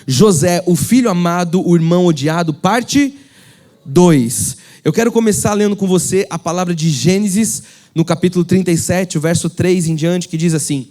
José, o filho amado, o irmão odiado, parte 2. Eu quero começar lendo com você a palavra de Gênesis, no capítulo 37, o verso 3 em diante, que diz assim: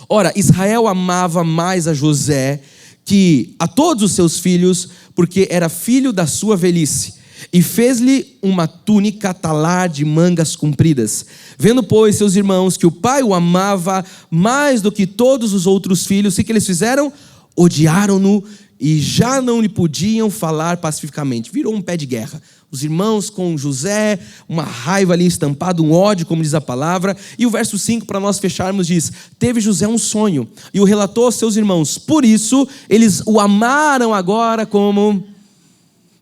Ora, Israel amava mais a José que a todos os seus filhos, porque era filho da sua velhice, e fez-lhe uma túnica talar de mangas compridas. Vendo, pois, seus irmãos que o pai o amava mais do que todos os outros filhos, o que eles fizeram? Odiaram-no e já não lhe podiam falar pacificamente. Virou um pé de guerra. Os irmãos com José, uma raiva ali estampada, um ódio, como diz a palavra. E o verso 5, para nós fecharmos, diz: Teve José um sonho e o relatou aos seus irmãos. Por isso, eles o amaram agora como...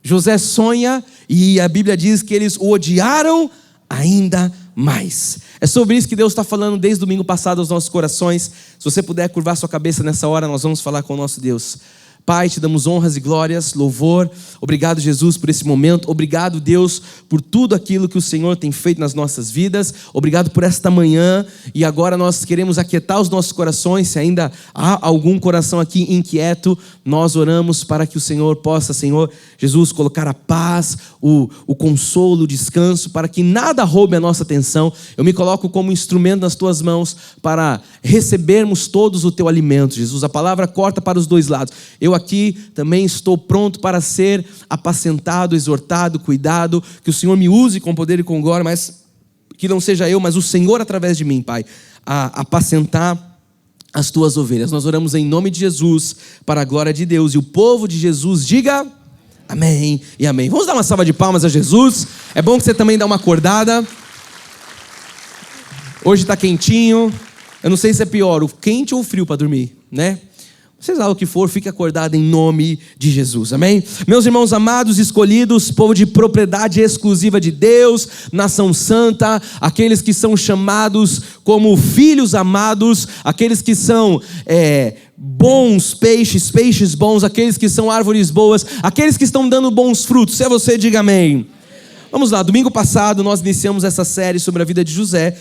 José sonha e a Bíblia diz que eles o odiaram ainda mais. É sobre isso que Deus está falando desde o domingo passado aos nossos corações. Se você puder curvar sua cabeça nessa hora, nós vamos falar com o nosso Deus. Pai, te damos honras e glórias, louvor. Obrigado, Jesus, por esse momento. Obrigado, Deus, por tudo aquilo que o Senhor tem feito nas nossas vidas. Obrigado por esta manhã. E agora nós queremos aquietar os nossos corações. Se ainda há algum coração aqui inquieto, nós oramos para que o Senhor possa, Senhor Jesus, colocar a paz, o consolo, o descanso, para que nada roube a nossa atenção. Eu me coloco como instrumento nas tuas mãos para recebermos todos o teu alimento, Jesus. A palavra corta para os dois lados. Eu aqui também estou pronto para ser apacentado, exortado, cuidado, que o Senhor me use com poder e com glória, mas que não seja eu, mas o Senhor através de mim, Pai, a apacentar as tuas ovelhas. Nós oramos em nome de Jesus, para a glória de Deus, e o povo de Jesus diga amém e amém. Vamos dar uma salva de palmas a Jesus. É bom que você também dá uma acordada. Hoje está quentinho. Eu não sei se é pior, o quente ou o frio para dormir, né? Seja lá o que for, fique acordado em nome de Jesus, amém? Meus irmãos amados, escolhidos, povo de propriedade exclusiva de Deus, nação santa, aqueles que são chamados como filhos amados, aqueles que são bons peixes bons, aqueles que são árvores boas, aqueles que estão dando bons frutos. Se é você, diga amém. Vamos lá, domingo passado nós iniciamos essa série sobre a vida de José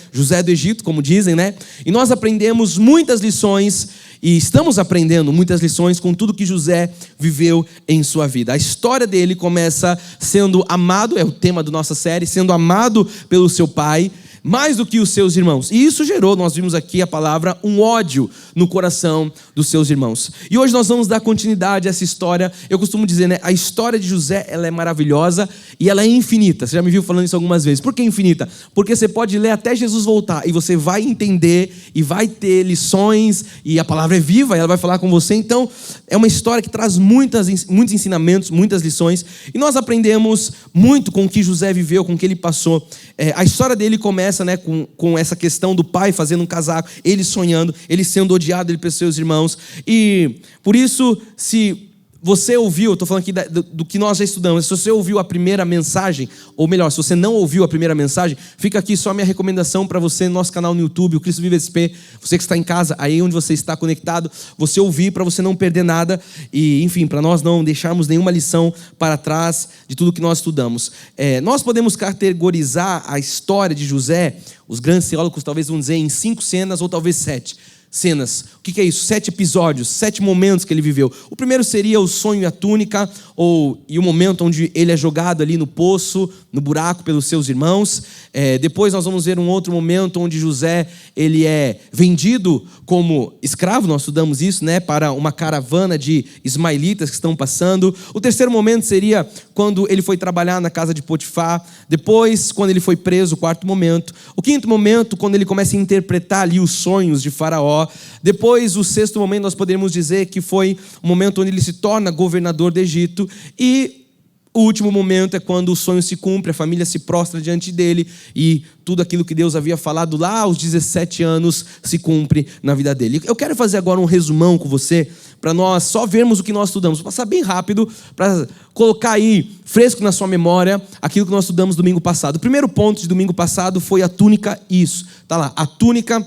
do Egito, como dizem, né? E nós aprendemos muitas lições, e estamos aprendendo muitas lições com tudo que José viveu em sua vida. A história dele começa sendo amado, é o tema da nossa série, sendo amado pelo seu pai, mais do que os seus irmãos. E isso gerou, nós vimos aqui a palavra, um ódio no coração dos seus irmãos. E hoje nós vamos dar continuidade a essa história. Eu costumo dizer, né? A história de José, ela é maravilhosa e ela é infinita. Você já me viu falando isso algumas vezes. Por que infinita? Porque você pode ler até Jesus voltar e você vai entender e vai ter lições, e a palavra é viva e ela vai falar com você. Então, é uma história que traz muitos ensinamentos, muitas lições. E nós aprendemos muito com o que José viveu, com o que ele passou. A história dele começa, né, com essa questão do pai fazendo um casaco, ele sonhando, ele sendo odiado pelos seus irmãos. E por isso, se você ouviu, eu estou falando aqui do que nós já estudamos, se você ouviu a primeira mensagem, ou melhor, se você não ouviu a primeira mensagem, fica aqui só a minha recomendação para você no nosso canal no YouTube, o Cristo Vive SP, você que está em casa, aí onde você está conectado, você ouvir para você não perder nada, e enfim, para nós não deixarmos nenhuma lição para trás de tudo que nós estudamos. Nós podemos categorizar a história de José, os grandes teólogos talvez vão dizer em 5 cenas ou talvez 7 cenas. O que é isso? 7 episódios, 7 momentos que ele viveu. O primeiro seria o sonho e a túnica, e o momento onde ele é jogado ali no poço, no buraco pelos seus irmãos. Depois nós vamos ver um outro momento onde José ele é vendido como escravo, nós estudamos isso, né, para uma caravana de ismaelitas que estão passando. O terceiro momento seria quando ele foi trabalhar na casa de Potifar. Depois, quando ele foi preso, o quarto momento. O quinto momento, quando ele começa a interpretar ali os sonhos de Faraó. Depois, o sexto momento, nós poderíamos dizer que foi o momento onde ele se torna governador do Egito. E o último momento é quando o sonho se cumpre, a família se prostra diante dele e tudo aquilo que Deus havia falado lá aos 17 anos se cumpre na vida dele. Eu quero fazer agora um resumão com você, para nós só vermos o que nós estudamos. Vou passar bem rápido para colocar aí fresco na sua memória aquilo que nós estudamos domingo passado. O primeiro ponto de domingo passado foi a túnica, isso. Está lá, a túnica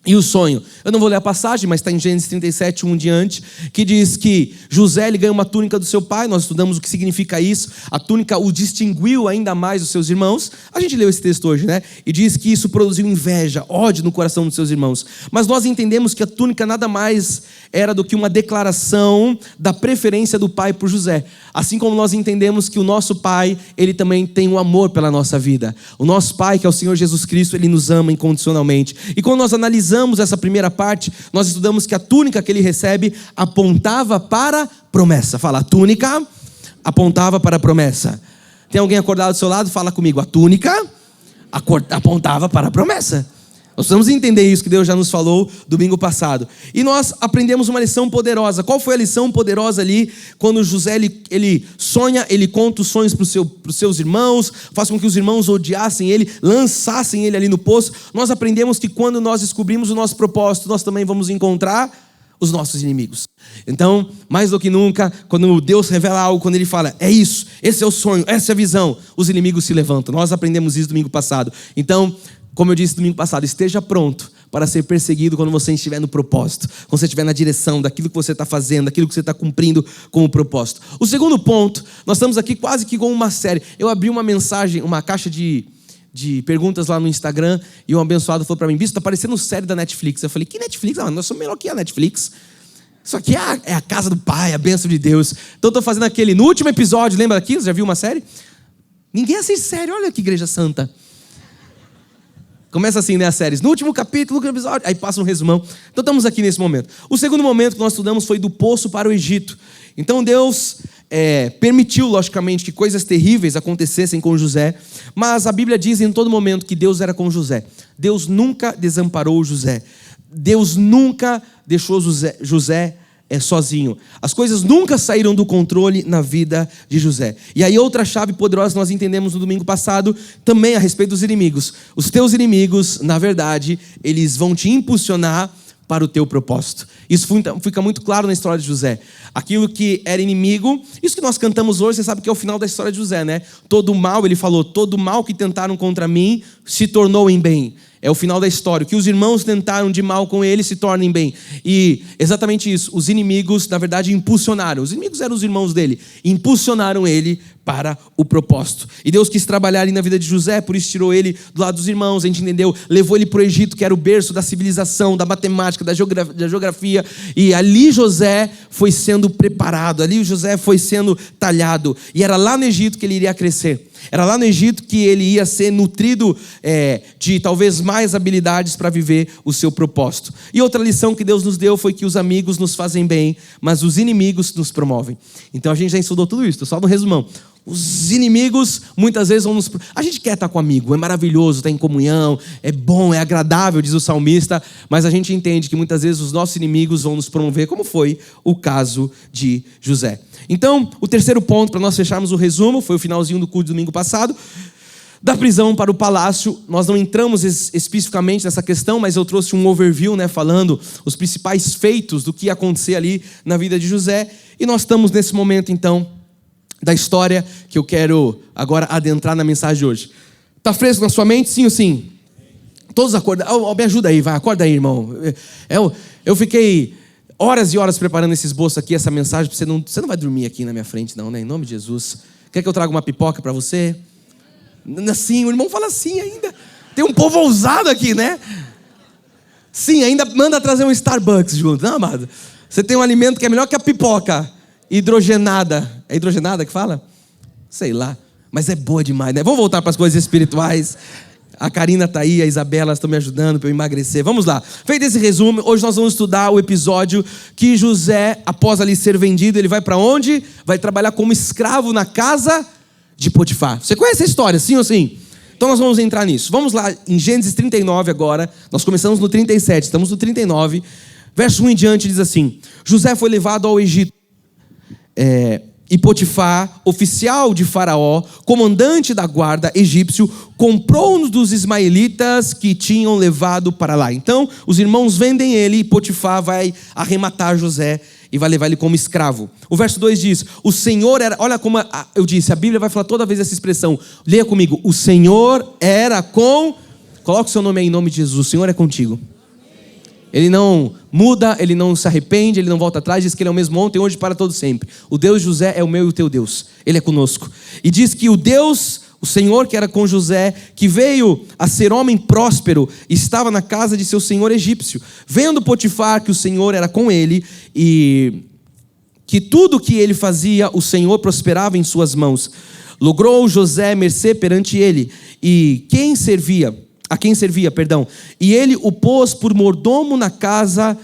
E o sonho, eu não vou ler a passagem, mas está em Gênesis 37, 1 em diante, que diz que José ele ganha uma túnica do seu pai, nós estudamos o que significa isso, a túnica o distinguiu ainda mais dos seus irmãos, a gente leu esse texto hoje, né? E diz que isso produziu inveja, ódio no coração dos seus irmãos, mas nós entendemos que a túnica nada mais era do que uma declaração da preferência do pai por José, assim como nós entendemos que o nosso pai, ele também tem um amor pela nossa vida, o nosso pai, que é o Senhor Jesus Cristo, ele nos ama incondicionalmente, e quando nós analisamos essa primeira parte, nós estudamos que a túnica que ele recebe apontava para a promessa. Fala, a túnica apontava para a promessa. Tem alguém acordado do seu lado? Fala comigo, a túnica apontava para a promessa. Nós precisamos entender isso que Deus já nos falou domingo passado. E nós aprendemos uma lição poderosa. Qual foi a lição poderosa ali? Quando José ele sonha, ele conta os sonhos para os seus irmãos, faz com que os irmãos odiassem ele, lançassem ele ali no poço. Nós aprendemos que quando nós descobrimos o nosso propósito, nós também vamos encontrar os nossos inimigos. Então, mais do que nunca, quando Deus revela algo, quando Ele fala, é isso, esse é o sonho, essa é a visão, os inimigos se levantam. Nós aprendemos isso domingo passado. Então, como eu disse domingo passado, esteja pronto para ser perseguido quando você estiver no propósito, quando você estiver na direção daquilo que você está fazendo, daquilo que você está cumprindo com o propósito. O segundo ponto, nós estamos aqui quase que com uma série. Eu abri uma mensagem, uma caixa de perguntas lá no Instagram, e um abençoado falou para mim, está parecendo série da Netflix. Eu falei, que Netflix? Ah, nós somos melhor que a Netflix. Isso aqui é a casa do Pai, a bênção de Deus. Então estou fazendo aquele, no último episódio, lembra daquilo? Você já viu uma série? Ninguém assiste série, olha que igreja santa. Começa assim, né, as séries. No último capítulo, no último episódio, aí passa um resumão. Então estamos aqui nesse momento. O segundo momento que nós estudamos foi do poço para o Egito. Então Deus permitiu, logicamente, que coisas terríveis acontecessem com José. Mas a Bíblia diz em todo momento que Deus era com José. Deus nunca desamparou José. Deus nunca deixou José sozinho. As coisas nunca saíram do controle na vida de José. E aí outra chave poderosa que nós entendemos no domingo passado, também a respeito dos inimigos. Os teus inimigos, na verdade, eles vão te impulsionar para o teu propósito. Isso fica muito claro na história de José. Aquilo que era inimigo, isso que nós cantamos hoje, você sabe que é o final da história de José, né? Todo mal, ele falou, todo mal que tentaram contra mim se tornou em bem. É o final da história. O que os irmãos tentaram de mal com ele se tornem bem. E exatamente isso. Os inimigos, na verdade, impulsionaram. Os inimigos eram os irmãos dele. Impulsionaram ele para o propósito. E Deus quis trabalhar ali na vida de José, por isso tirou ele do lado dos irmãos, a gente entendeu. Levou ele para o Egito, que era o berço da civilização, da matemática, da geografia. E ali José foi sendo preparado. Ali José foi sendo talhado. E era lá no Egito que ele iria crescer. Era lá no Egito que ele ia ser nutrido de talvez mais habilidades para viver o seu propósito. E outra lição que Deus nos deu foi que os amigos nos fazem bem, mas os inimigos nos promovem. Então a gente já estudou tudo isso, só no resumão. Os inimigos muitas vezes vão nos... A gente quer estar com amigo, é maravilhoso, estar em comunhão, é bom, é agradável, diz o salmista, mas a gente entende que muitas vezes os nossos inimigos vão nos promover, como foi o caso de José. Então, o terceiro ponto, para nós fecharmos o resumo, foi o finalzinho do culto do domingo passado, da prisão para o palácio. Nós não entramos especificamente nessa questão, mas eu trouxe um overview, né, falando os principais feitos do que ia acontecer ali na vida de José, e nós estamos nesse momento então da história que eu quero agora adentrar na mensagem de hoje. Está fresco na sua mente? Sim ou sim? Todos acordam. Me ajuda aí, vai, acorda aí, irmão. Eu fiquei horas e horas preparando esse esboço aqui, essa mensagem, você não vai dormir aqui na minha frente não, né? Em nome de Jesus. Quer que eu traga uma pipoca para você? Sim, o irmão fala sim ainda. Tem um povo ousado aqui, né? Sim, ainda manda trazer um Starbucks junto, não, amado? Você tem um alimento que é melhor que a pipoca. Hidrogenada. É hidrogenada que fala? Sei lá. Mas é boa demais, né? Vamos voltar para as coisas espirituais. A Karina está aí, a Isabela estão me ajudando para eu emagrecer. Vamos lá. Feito esse resumo, hoje nós vamos estudar o episódio que José, após ali ser vendido, ele vai para onde? Vai trabalhar como escravo na casa de Potifar. Você conhece a história, sim ou sim? Então nós vamos entrar nisso. Vamos lá em Gênesis 39 agora. Nós começamos no 37, estamos no 39. Verso 1 em diante diz assim: José foi levado ao Egito. E Potifar, oficial de Faraó, comandante da guarda egípcio, comprou um dos ismaelitas que tinham levado para lá. Então, os irmãos vendem ele e Potifar vai arrematar José e vai levar ele como escravo. O verso 2 diz, o Senhor era... Olha como eu disse, a Bíblia vai falar toda vez essa expressão. Leia comigo. O Senhor era com... Coloca o seu nome aí em nome de Jesus. O Senhor é contigo. Ele não muda, ele não se arrepende, ele não volta atrás, diz que ele é o mesmo ontem, hoje, para todo sempre. O Deus de José é o meu e o teu Deus, ele é conosco. E diz que o Deus, o Senhor que era com José, que veio a ser homem próspero, estava na casa de seu senhor egípcio. Vendo Potifar que o Senhor era com ele e que tudo que ele fazia, o Senhor prosperava em suas mãos. Logrou José mercê perante ele, e a quem servia, e ele o pôs por mordomo na casa,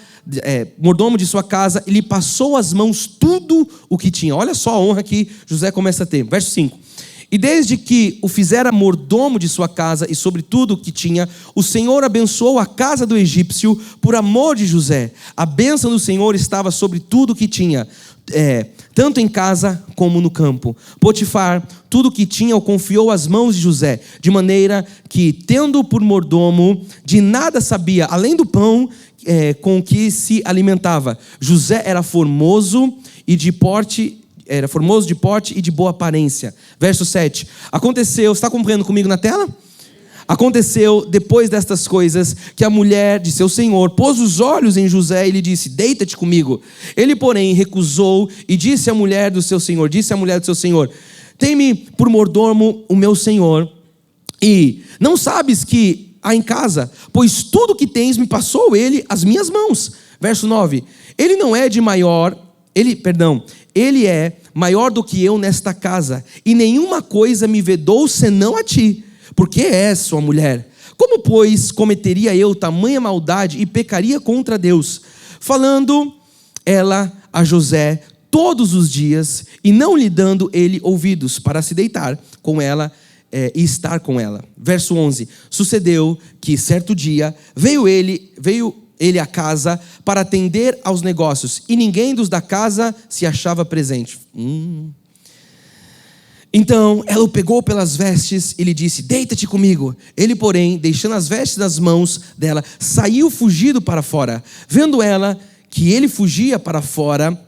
mordomo de sua casa, e lhe passou às mãos tudo o que tinha. Olha só a honra que José começa a ter. Verso 5. E desde que o fizera mordomo de sua casa e sobre tudo o que tinha, o Senhor abençoou a casa do egípcio por amor de José. A bênção do Senhor estava sobre tudo o que tinha, tanto em casa como no campo. Potifar, tudo o que tinha, o confiou às mãos de José, de maneira que, tendo por mordomo, de nada sabia, além do pão com que se alimentava. José era formoso de porte e de boa aparência. Verso 7. Aconteceu, está acompanhando comigo na tela? Aconteceu, depois destas coisas, que a mulher de seu senhor pôs os olhos em José e lhe disse: deita-te comigo. Ele, porém, recusou e disse à mulher do seu senhor: tem-me por mordomo o meu senhor, e não sabes que há em casa, pois tudo que tens me passou ele às minhas mãos. Verso 9. Ele é maior do que eu nesta casa, e nenhuma coisa me vedou senão a ti, porque és sua mulher. Como, pois, cometeria eu tamanha maldade e pecaria contra Deus? Falando ela a José todos os dias, e não lhe dando ele ouvidos, para se deitar com ela e estar com ela. Verso 11. Sucedeu que certo dia veio ele à casa para atender aos negócios, e ninguém dos da casa se achava presente. Então ela o pegou pelas vestes e lhe disse: deita-te comigo. Ele, porém, deixando as vestes nas mãos dela, saiu fugido para fora. Vendo ela que ele fugia para fora,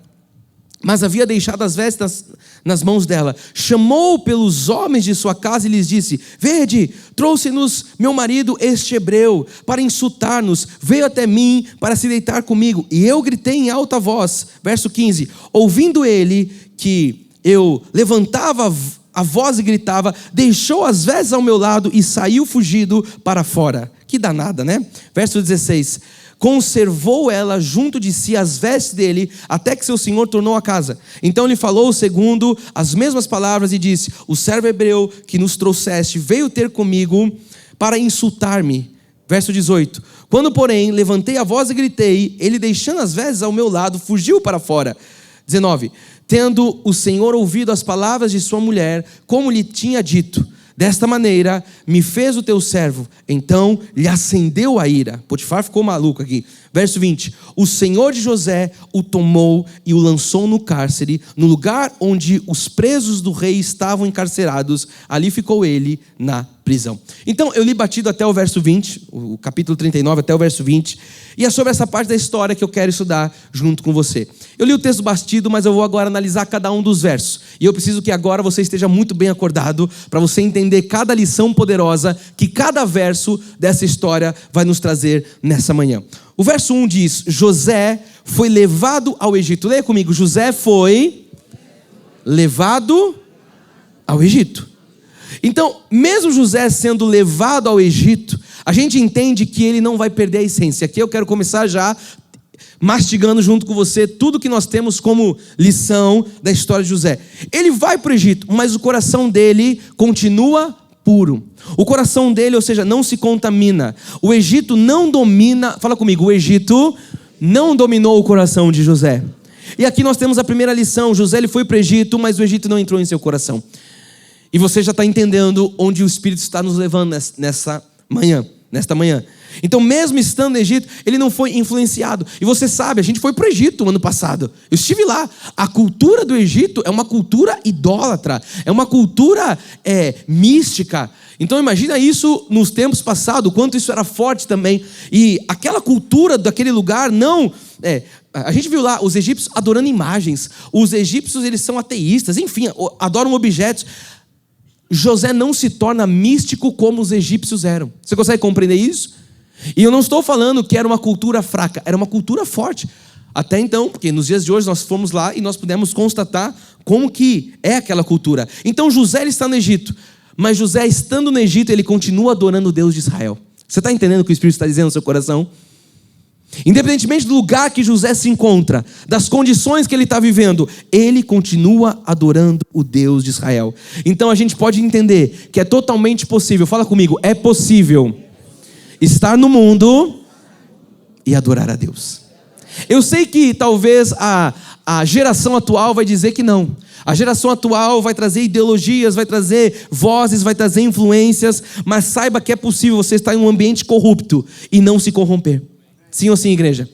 mas havia deixado as vestes nas mãos dela, chamou pelos homens de sua casa e lhes disse: vede, trouxe-nos meu marido este hebreu para insultar-nos, veio até mim para se deitar comigo, e eu gritei em alta voz. Verso 15. Ouvindo ele que eu levantava a voz e gritava, deixou as vestes ao meu lado e saiu fugido para fora. Que danada, né? Verso 16. Conservou ela junto de si as vestes dele, até que seu senhor tornou a casa. Então lhe falou segundo as mesmas palavras e disse: o servo hebreu que nos trouxeste veio ter comigo para insultar-me. Verso 18. Quando, porém, levantei a voz e gritei, ele, deixando as vestes ao meu lado, fugiu para fora. 19. Tendo o Senhor ouvido as palavras de sua mulher, como lhe tinha dito, desta maneira me fez o teu servo. Então lhe acendeu a ira. Potifar ficou maluco aqui. Verso 20. O Senhor de José o tomou e o lançou no cárcere, no lugar onde os presos do rei estavam encarcerados. Ali ficou ele na prisão. Então eu li batido até o verso 20, o capítulo 39 até o verso 20, e é sobre essa parte da história que eu quero estudar junto com você. Eu li o texto batido, mas eu vou agora analisar cada um dos versos, e eu preciso que agora você esteja muito bem acordado, para você entender cada lição poderosa que cada verso dessa história vai nos trazer nessa manhã. O verso 1 diz: José foi levado ao Egito. Leia comigo: José foi levado ao Egito. Então, mesmo José sendo levado ao Egito, a gente entende que ele não vai perder a essência. Aqui eu quero começar já mastigando junto com você tudo que nós temos como lição da história de José. Ele vai para o Egito, mas o coração dele continua puro. O coração dele, ou seja, não se contamina. O Egito não domina, fala comigo, o Egito não dominou o coração de José. E aqui nós temos a primeira lição. José ele foi para o Egito, mas o Egito não entrou em seu coração. E você já está entendendo onde o Espírito está nos levando nesta manhã. Então, mesmo estando no Egito, ele não foi influenciado. E você sabe, a gente foi para o Egito ano passado. Eu estive lá. A cultura do Egito é uma cultura idólatra. É uma cultura mística. Então, imagina isso nos tempos passados, o quanto isso era forte também. E aquela cultura daquele lugar não... a gente viu lá os egípcios adorando imagens. Os egípcios, eles são ateístas. Enfim, adoram objetos. José não se torna místico como os egípcios eram. Você consegue compreender isso? E eu não estou falando que era uma cultura fraca, era uma cultura forte. Até então, porque nos dias de hoje nós fomos lá e nós pudemos constatar como que é aquela cultura. Então José ele está no Egito, mas José estando no Egito, ele continua adorando o Deus de Israel. Você está entendendo o que o Espírito está dizendo no seu coração? Independentemente do lugar que José se encontra, das condições que ele está vivendo, ele continua adorando o Deus de Israel. Então a gente pode entender que é totalmente possível, fala comigo, é possível estar no mundo e adorar a Deus. Eu sei que talvez a geração atual vai dizer que não. A geração atual vai trazer ideologias, vai trazer vozes, vai trazer influências, mas saiba que é possível você estar em um ambiente corrupto e não se corromper. Sim ou sim, igreja?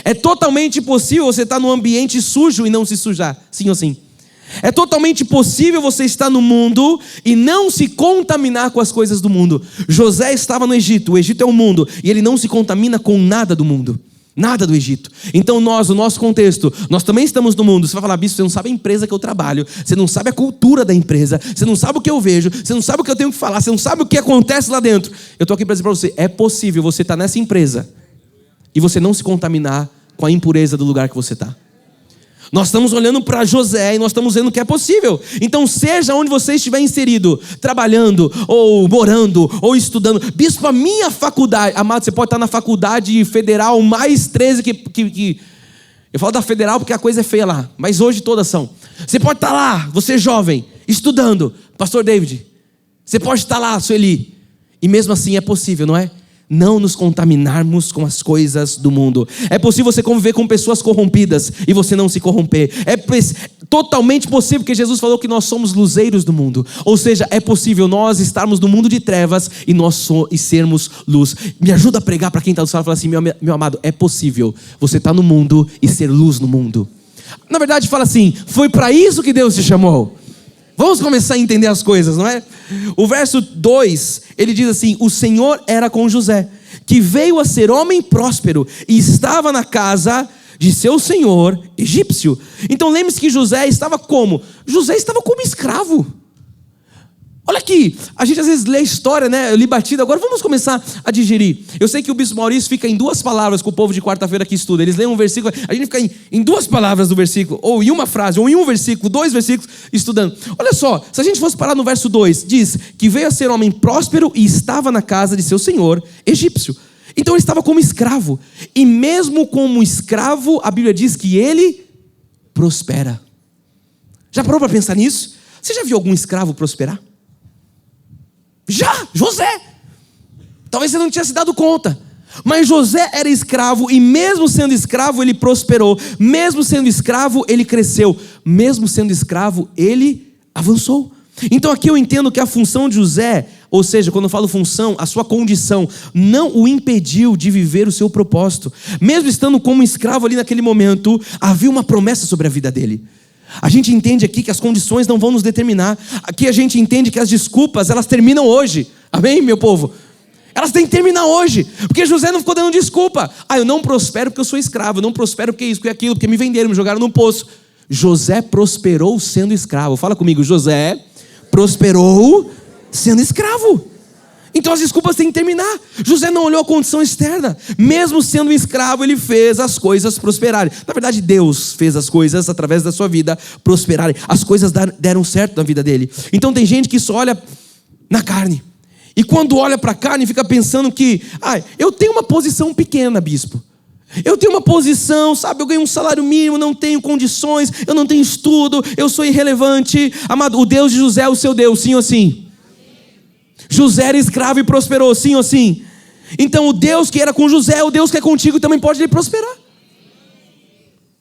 É totalmente possível você estar num ambiente sujo e não se sujar. Sim ou sim? É totalmente possível você estar no mundo e não se contaminar com as coisas do mundo. José estava no Egito, o Egito é o mundo, e ele não se contamina com nada do mundo. Nada do Egito. Então nós, no nosso contexto, nós também estamos no mundo. Você vai falar, bispo, você não sabe a empresa que eu trabalho, você não sabe a cultura da empresa, você não sabe o que eu vejo, você não sabe o que eu tenho que falar, você não sabe o que acontece lá dentro. Eu estou aqui para dizer para você, é possível você estar nessa empresa e você não se contaminar com a impureza do lugar que você está. Nós estamos olhando para José e nós estamos vendo que é possível. Então seja onde você estiver inserido, trabalhando, ou morando, ou estudando. Bispo, a minha faculdade, amado, você pode estar na faculdade federal mais 13 que... Eu falo da federal porque a coisa é feia lá, mas hoje todas são. Você pode estar lá, você jovem, estudando. Pastor David, você pode estar lá, Sueli. E mesmo assim é possível, não é? Não nos contaminarmos com as coisas do mundo. É possível você conviver com pessoas corrompidas e você não se corromper. É totalmente possível, porque Jesus falou que nós somos luzeiros do mundo. Ou seja, é possível nós estarmos no mundo de trevas e sermos luz. Me ajuda a pregar para quem está do céu e falar assim, meu amado, é possível você estar no mundo e ser luz no mundo. Na verdade, fala assim, foi para isso que Deus te chamou. Vamos começar a entender as coisas, não é? O verso 2, ele diz assim, o Senhor era com José, que veio a ser homem próspero e estava na casa de seu senhor egípcio. Então lembre-se que José estava como? José estava como escravo. Olha aqui, a gente às vezes lê a história, né? Eu li batido, agora vamos começar a digerir. Eu sei que o bispo Maurício fica em 2 palavras com o povo de quarta-feira que estuda. Eles leem um versículo, a gente fica em 2 palavras do versículo, ou em uma frase, ou em um versículo, 2 versículos estudando. Olha só, se a gente fosse parar no verso 2, diz que veio a ser homem próspero e estava na casa de seu senhor egípcio. Então ele estava como escravo. E mesmo como escravo, a Bíblia diz que ele prospera. Já parou para pensar nisso? Você já viu algum escravo prosperar? Já, José. Talvez você não tinha se dado conta, mas José era escravo e mesmo sendo escravo ele prosperou. Mesmo sendo escravo ele cresceu. Mesmo sendo escravo ele avançou. Então aqui eu entendo que a função de José, ou seja, quando eu falo função, a sua condição não o impediu de viver o seu propósito. Mesmo estando como escravo ali naquele momento, havia uma promessa sobre a vida dele. A gente entende aqui que as condições não vão nos determinar. Aqui a gente entende que as desculpas, elas terminam hoje. Amém, meu povo? Elas têm que terminar hoje. Porque José não ficou dando desculpa. Eu não prospero porque eu sou escravo. Eu não prospero porque isso, porque aquilo, porque me venderam, me jogaram no poço. José prosperou sendo escravo. Fala comigo, José prosperou sendo escravo. Então as desculpas têm que terminar. José não olhou a condição externa. Mesmo sendo um escravo, ele fez as coisas prosperarem. Na verdade, Deus fez as coisas através da sua vida prosperarem. As coisas deram certo na vida dele. Então tem gente que só olha na carne. E quando olha para a carne, fica pensando que eu tenho uma posição pequena, bispo. Eu tenho uma posição, sabe, eu ganho um salário mínimo, não tenho condições, eu não tenho estudo, eu sou irrelevante. Amado, o Deus de José é o seu Deus, sim ou sim? José era escravo e prosperou, sim ou sim? Então o Deus que era com José, o Deus que é contigo também pode lhe prosperar.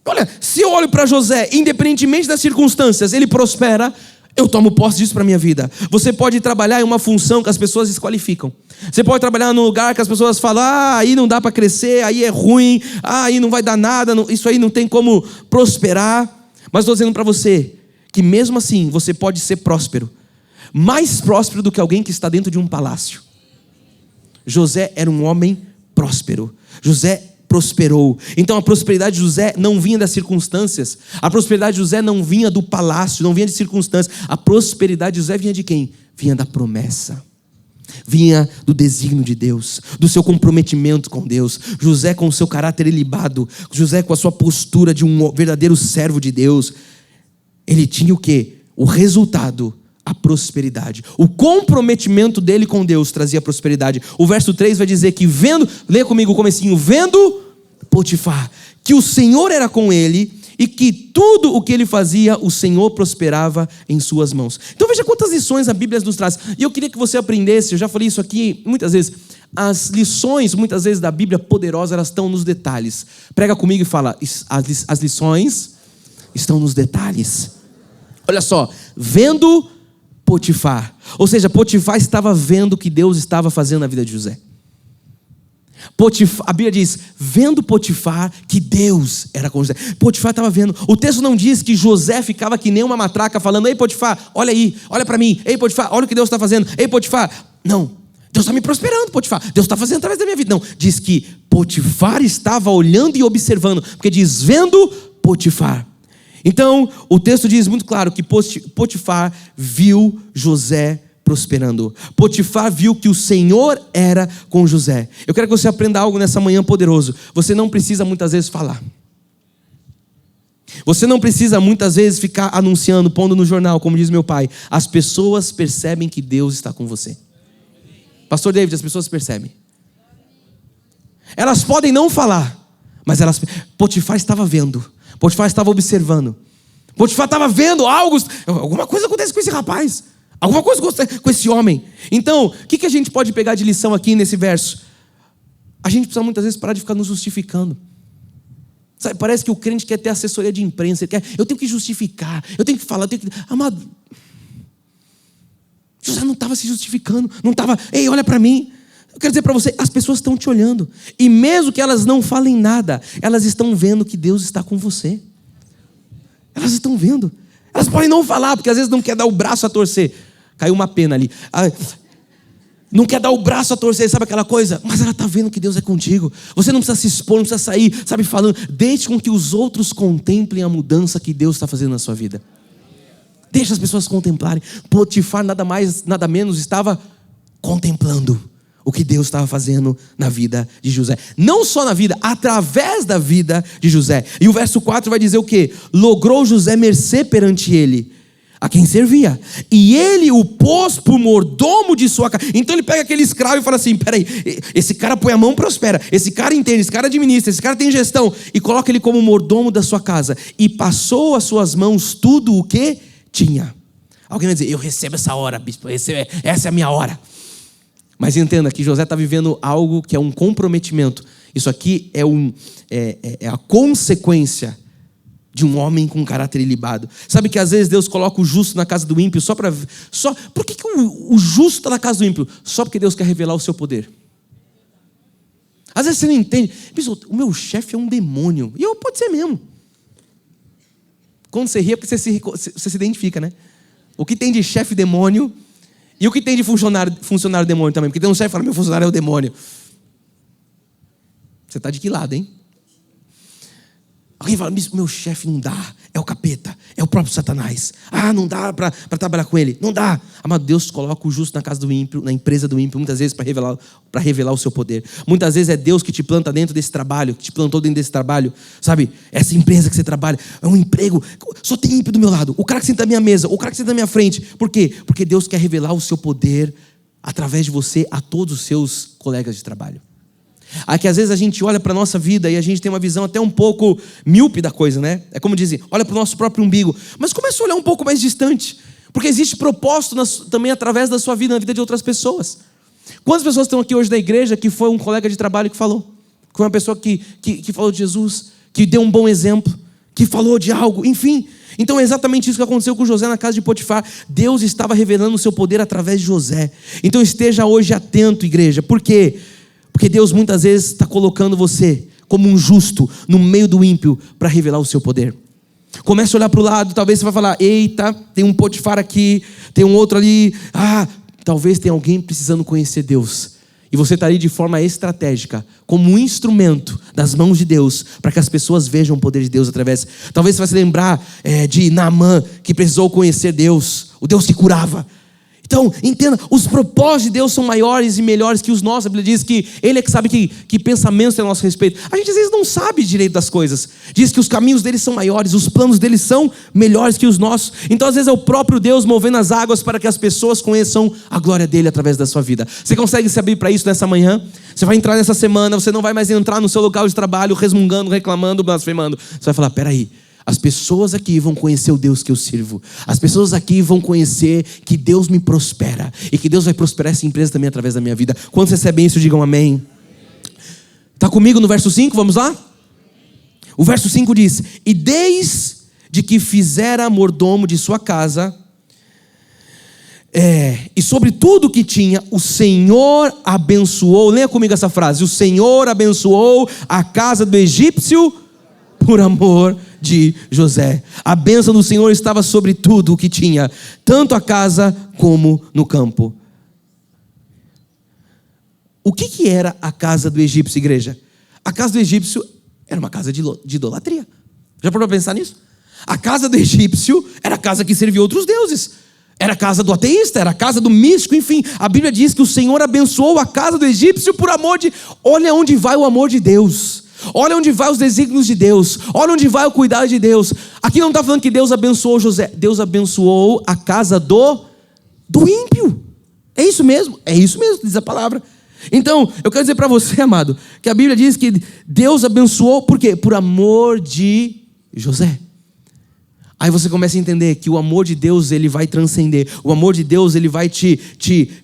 Olha, se eu olho para José, independentemente das circunstâncias, ele prospera, eu tomo posse disso para a minha vida. Você pode trabalhar em uma função que as pessoas desqualificam. Você pode trabalhar num lugar que as pessoas falam, aí não dá para crescer, aí é ruim, aí não vai dar nada, isso aí não tem como prosperar. Mas estou dizendo para você, que mesmo assim você pode ser próspero. Mais próspero do que alguém que está dentro de um palácio. José era um homem próspero. José prosperou. Então a prosperidade de José não vinha das circunstâncias. A prosperidade de José não vinha do palácio, não vinha de circunstâncias. A prosperidade de José vinha de quem? Vinha da promessa. vinha do desígnio de Deus, do seu comprometimento com Deus. José com o seu caráter ilibado, José com a sua postura de um verdadeiro servo de Deus, ele tinha o quê? O resultado, a prosperidade. O comprometimento dele com Deus trazia prosperidade. O verso 3 vai dizer que vendo, leia comigo o comecinho, vendo Potifar, que o Senhor era com ele e que tudo o que ele fazia, o Senhor prosperava em suas mãos. Então veja quantas lições a Bíblia nos traz. E eu queria que você aprendesse, eu já falei isso aqui muitas vezes, as lições, muitas vezes, da Bíblia poderosa, elas estão nos detalhes. Prega comigo e fala, as lições estão nos detalhes. Olha só, vendo Potifar. Ou seja, Potifar estava vendo o que Deus estava fazendo na vida de José. Potifar, a Bíblia diz, vendo Potifar que Deus era com José. Potifar estava vendo. O texto não diz que José ficava que nem uma matraca falando, ei Potifar, olha aí, olha para mim. Ei Potifar, olha o que Deus está fazendo. Ei Potifar, não, Deus está me prosperando, Potifar. Deus está fazendo através da minha vida. Não, diz que Potifar estava olhando e observando. Porque diz, vendo Potifar. Então, o texto diz muito claro que Potifar viu José prosperando. Potifar viu que o Senhor era com José. Eu quero que você aprenda algo nessa manhã poderoso. Você não precisa muitas vezes falar. Você não precisa muitas vezes ficar anunciando, pondo no jornal, como diz meu pai. As pessoas percebem que Deus está com você. Pastor David, as pessoas percebem. Elas podem não falar, mas Potifar estava vendo. Potifar estava observando. Potifar estava vendo algo. Alguma coisa acontece com esse rapaz. Alguma coisa acontece com esse homem. Então, o que a gente pode pegar de lição aqui nesse verso? A gente precisa muitas vezes parar de ficar nos justificando. Sabe, parece que o crente quer ter assessoria de imprensa. Eu tenho que justificar. Eu tenho que falar. Amado, José não estava se justificando. Não estava, ei, olha para mim. Eu quero dizer para você, as pessoas estão te olhando. E mesmo que elas não falem nada, elas estão vendo que Deus está com você. Elas estão vendo. Elas podem não falar, porque às vezes não quer dar o braço a torcer. Caiu uma pena ali. Não quer dar o braço a torcer, sabe aquela coisa? Mas ela está vendo que Deus é contigo. Você não precisa se expor, não precisa sair, sabe, falando. Deixe com que os outros contemplem a mudança que Deus está fazendo na sua vida. Deixa as pessoas contemplarem. Potifar nada mais, nada menos estava contemplando o que Deus estava fazendo na vida de José. Não só na vida, através da vida de José. E o verso 4 vai dizer o quê? Logrou José mercê perante ele, a quem servia. E ele o pôs por mordomo de sua casa. Então ele pega aquele escravo e fala assim, peraí, esse cara põe a mão e prospera. Esse cara entende, esse cara administra, esse cara tem gestão. E coloca ele como mordomo da sua casa. E passou às suas mãos tudo o que tinha. Alguém vai dizer, eu recebo essa hora, bispo, essa é a minha hora. Mas entenda que José está vivendo algo que é um comprometimento. Isso aqui é a consequência de um homem com caráter ilibado. Sabe que às vezes Deus coloca o justo na casa do ímpio Por que o justo está na casa do ímpio? Só porque Deus quer revelar o seu poder. Às vezes você não entende. O meu chefe é um demônio. E pode ser mesmo. Quando você ri é porque você se identifica, né? O que tem de chefe demônio... E o que tem de funcionário demônio também? Porque tem um chefe que fala, meu funcionário é o demônio. Você está de que lado, hein? Alguém fala, meu chefe não dá, é o capeta, é o próprio Satanás. Não dá para trabalhar com ele, não dá. Mas Deus coloca o justo na casa do ímpio, na empresa do ímpio, muitas vezes para revelar o seu poder. Muitas vezes é Deus que te planta dentro desse trabalho, que te plantou dentro desse trabalho. Sabe, essa empresa que você trabalha, é um emprego, só tem ímpio do meu lado. O cara que senta na minha mesa, o cara que senta na minha frente. Por quê? Porque Deus quer revelar o seu poder através de você a todos os seus colegas de trabalho. Aqui às vezes a gente olha para a nossa vida e a gente tem uma visão até um pouco míope da coisa, né? É como dizem, olha para o nosso próprio umbigo. Mas começa a olhar um pouco mais distante. Porque existe propósito também através da sua vida, na vida de outras pessoas. Quantas pessoas estão aqui hoje da igreja que foi um colega de trabalho que falou? Que foi uma pessoa que falou de Jesus, que deu um bom exemplo, que falou de algo, enfim. Então é exatamente isso que aconteceu com José na casa de Potifar. Deus estava revelando o seu poder através de José. Então esteja hoje atento, igreja. Por quê? Porque Deus muitas vezes está colocando você como um justo no meio do ímpio para revelar o seu poder. Comece a olhar para o lado, talvez você vai falar, eita, tem um Potifar aqui, tem um outro ali. Talvez tenha alguém precisando conhecer Deus. E você está ali de forma estratégica, como um instrumento das mãos de Deus, para que as pessoas vejam o poder de Deus através. Talvez você vai se lembrar de Naamã, que precisou conhecer Deus, o Deus que curava. Então, entenda, os propósitos de Deus são maiores e melhores que os nossos. A Bíblia diz que Ele é que sabe que pensamentos tem a nosso respeito. A gente às vezes não sabe direito das coisas. Diz que os caminhos dele são maiores, os planos dele são melhores que os nossos. Então às vezes é o próprio Deus movendo as águas para que as pessoas conheçam a glória dele através da sua vida. Você consegue se abrir para isso nessa manhã? Você vai entrar nessa semana, você não vai mais entrar no seu local de trabalho resmungando, reclamando, blasfemando. Você vai falar, peraí, as pessoas aqui vão conhecer o Deus que eu sirvo. As pessoas aqui vão conhecer que Deus me prospera. E que Deus vai prosperar essa empresa também através da minha vida. Quando recebem isso, digam amém. Está comigo no verso 5? Vamos lá? O verso 5 diz: e desde que fizera mordomo de sua casa, e sobre tudo que tinha, o Senhor abençoou. Leia comigo essa frase: o Senhor abençoou a casa do egípcio por amor de José. A bênção do Senhor estava sobre tudo o que tinha, tanto a casa como no campo. O que era a casa do egípcio, igreja? A casa do egípcio era uma casa de idolatria. Já parou para pensar nisso? A casa do egípcio era a casa que servia outros deuses. Era a casa do ateísta, era a casa do místico, enfim. A Bíblia diz que o Senhor abençoou a casa do egípcio por amor de... Olha onde vai o amor de Deus. Olha onde vai os desígnios de Deus. Olha onde vai o cuidado de Deus. Aqui não está falando que Deus abençoou José. Deus abençoou a casa do ímpio. É isso mesmo, diz a palavra. Então, eu quero dizer para você, amado, que a Bíblia diz que Deus abençoou, por quê? Por amor de José. Aí você começa a entender que o amor de Deus, ele vai transcender. O amor de Deus, ele vai te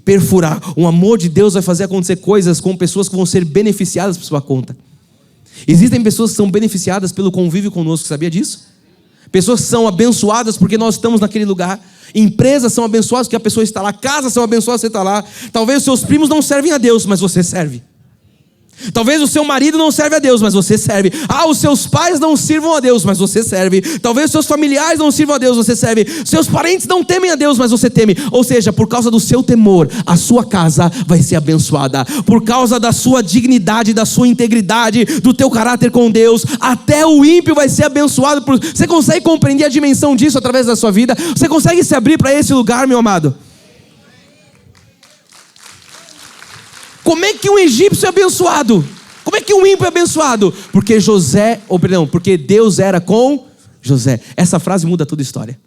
perfurar. O amor de Deus vai fazer acontecer coisas com pessoas que vão ser beneficiadas por sua conta. Existem pessoas que são beneficiadas pelo convívio conosco, sabia disso? Pessoas que são abençoadas porque nós estamos naquele lugar. Empresas são abençoadas porque a pessoa está lá. Casas são abençoadas porque você está lá. Talvez os seus primos não servem a Deus, mas você serve. Talvez o seu marido não serve a Deus, mas você serve. Os seus pais não sirvam a Deus, mas você serve. Talvez os seus familiares não sirvam a Deus, você serve. Seus parentes não temem a Deus, mas você teme. Ou seja, por causa do seu temor, a sua casa vai ser abençoada. Por causa da sua dignidade, da sua integridade, do teu caráter com Deus, até o ímpio vai ser abençoado. Você consegue compreender a dimensão disso através da sua vida? Você consegue se abrir para esse lugar, meu amado? Como é que um egípcio é abençoado? Como é que um ímpio é abençoado? Porque Deus era com José. Essa frase muda toda a história.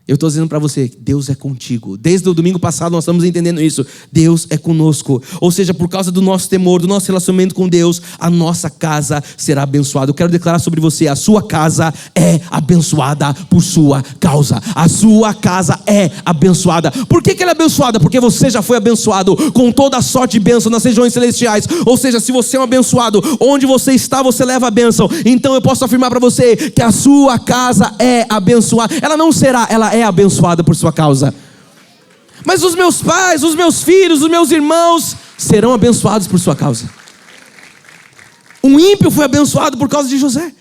Eu estou dizendo para você, Deus é contigo. Desde o domingo passado nós estamos entendendo isso. Deus é conosco. Ou seja, por causa do nosso temor, do nosso relacionamento com Deus, a nossa casa será abençoada. Eu quero declarar sobre você, a sua casa é abençoada por sua causa. A sua casa é abençoada. Por que ela é abençoada? Porque você já foi abençoado com toda a sorte de bênção nas regiões celestiais. Ou seja, se você é um abençoado, onde você está, você leva a bênção. Então eu posso afirmar para você que a sua casa é abençoada. Ela não será, ela é abençoada por sua causa. Mas os meus pais, os meus filhos, os meus irmãos serão abençoados por sua causa. Um ímpio foi abençoado por causa de José.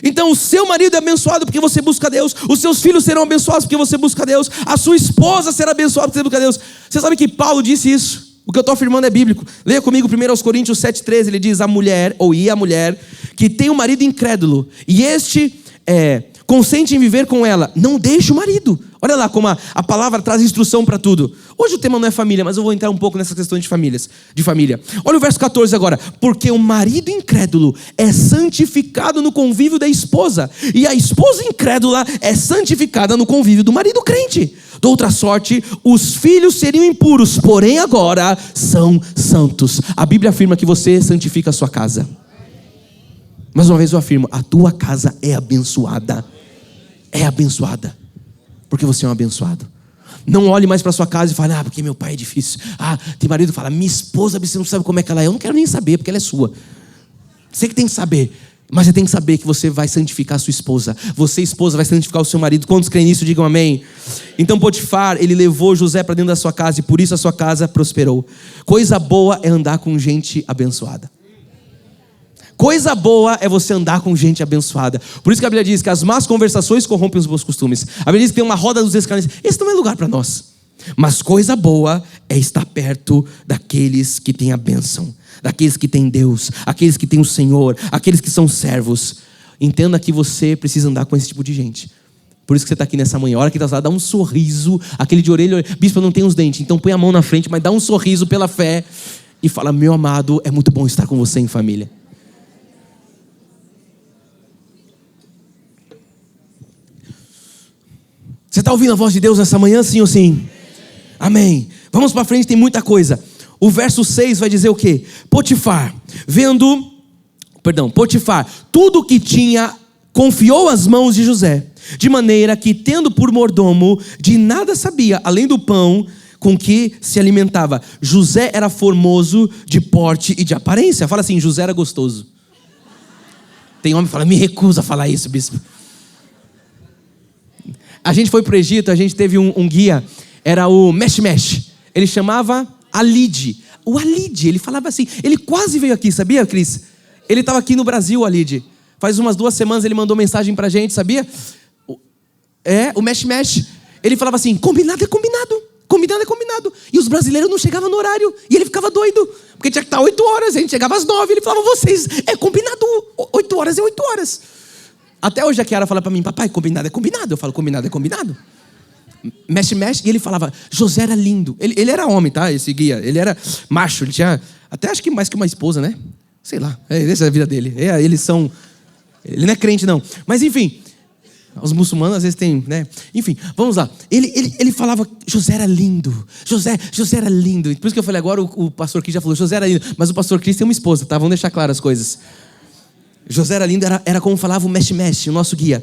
Então o seu marido é abençoado porque você busca Deus. Os seus filhos serão abençoados porque você busca Deus. A sua esposa será abençoada porque você busca Deus. Você sabe que Paulo disse isso? O que eu estou afirmando é bíblico. Leia comigo 1 Coríntios 7,13. Ele diz, a mulher que tem um marido incrédulo e este consente em viver com ela, não deixe o marido. Olha lá como a palavra traz instrução para tudo. Hoje o tema não é família, mas eu vou entrar um pouco nessa questão de família. Olha o verso 14 agora. Porque o marido incrédulo é santificado no convívio da esposa, e a esposa incrédula é santificada no convívio do marido crente. De outra sorte, os filhos seriam impuros, porém agora são santos. A Bíblia afirma que você santifica a sua casa. Mais uma vez eu afirmo, a tua casa é abençoada. É abençoada. Porque você é um abençoado. Não olhe mais para sua casa e fale, porque meu pai é difícil. Tem marido que fala, minha esposa, você não sabe como é que ela é. Eu não quero nem saber, porque ela é sua. Você que tem que saber. Mas você tem que saber que você vai santificar a sua esposa. Você, esposa, vai santificar o seu marido. Quantos creem nisso, digam amém. Então Potifar, ele levou José para dentro da sua casa, e por isso a sua casa prosperou. Coisa boa é andar com gente abençoada. Coisa boa é você andar com gente abençoada. Por isso que a Bíblia diz que as más conversações corrompem os bons costumes. A Bíblia diz que tem uma roda dos escarnecedores. Esse não é lugar para nós. Mas coisa boa é estar perto daqueles que têm a bênção, daqueles que têm Deus, aqueles que têm o Senhor, aqueles que são servos. Entenda que você precisa andar com esse tipo de gente. Por isso que você está aqui nessa manhã. A hora que está lá, dá um sorriso, aquele de orelha. Bispo, eu não tenho os dentes, então põe a mão na frente, mas dá um sorriso pela fé e fala: meu amado, é muito bom estar com você em família. Você está ouvindo a voz de Deus nessa manhã, sim ou sim? Amém. Vamos para frente, tem muita coisa. O verso 6 vai dizer o quê? Potifar, tudo o que tinha, confiou às mãos de José, de maneira que, tendo por mordomo, de nada sabia, além do pão com que se alimentava. José era formoso de porte e de aparência. Fala assim: José era gostoso. Tem homem que fala: me recusa a falar isso, bispo. A gente foi para o Egito, a gente teve um guia, era o Mesh. Ele chamava Alid. O Alid, ele falava assim, ele quase veio aqui, sabia, Cris? Ele estava aqui no Brasil, o Alid. Faz umas 2 semanas ele mandou mensagem para a gente, sabia? O Mesh. Ele falava assim: combinado é combinado. Combinado é combinado. E os brasileiros não chegavam no horário. E ele ficava doido. Porque tinha que estar 8 horas. A gente chegava às 9. Ele falava: vocês, é combinado. 8 horas é 8 horas. Até hoje a Kiara fala para mim: papai, combinado é combinado. Eu falo: combinado é combinado. Mesh. E ele falava: José era lindo. Ele era homem, tá? Esse guia. Ele era macho. Ele tinha até acho que mais que uma esposa, né? Sei lá. Essa é a vida dele. Eles são... Ele não é crente, não. Mas enfim... Os muçulmanos às vezes têm, né? Enfim, vamos lá. Ele falava: José era lindo. José era lindo. Por isso que eu falei agora, o pastor Cris já falou: José era lindo. Mas o pastor Cris tem uma esposa, tá? Vamos deixar claras as coisas. José era lindo, era como falava o Mesh, o nosso guia.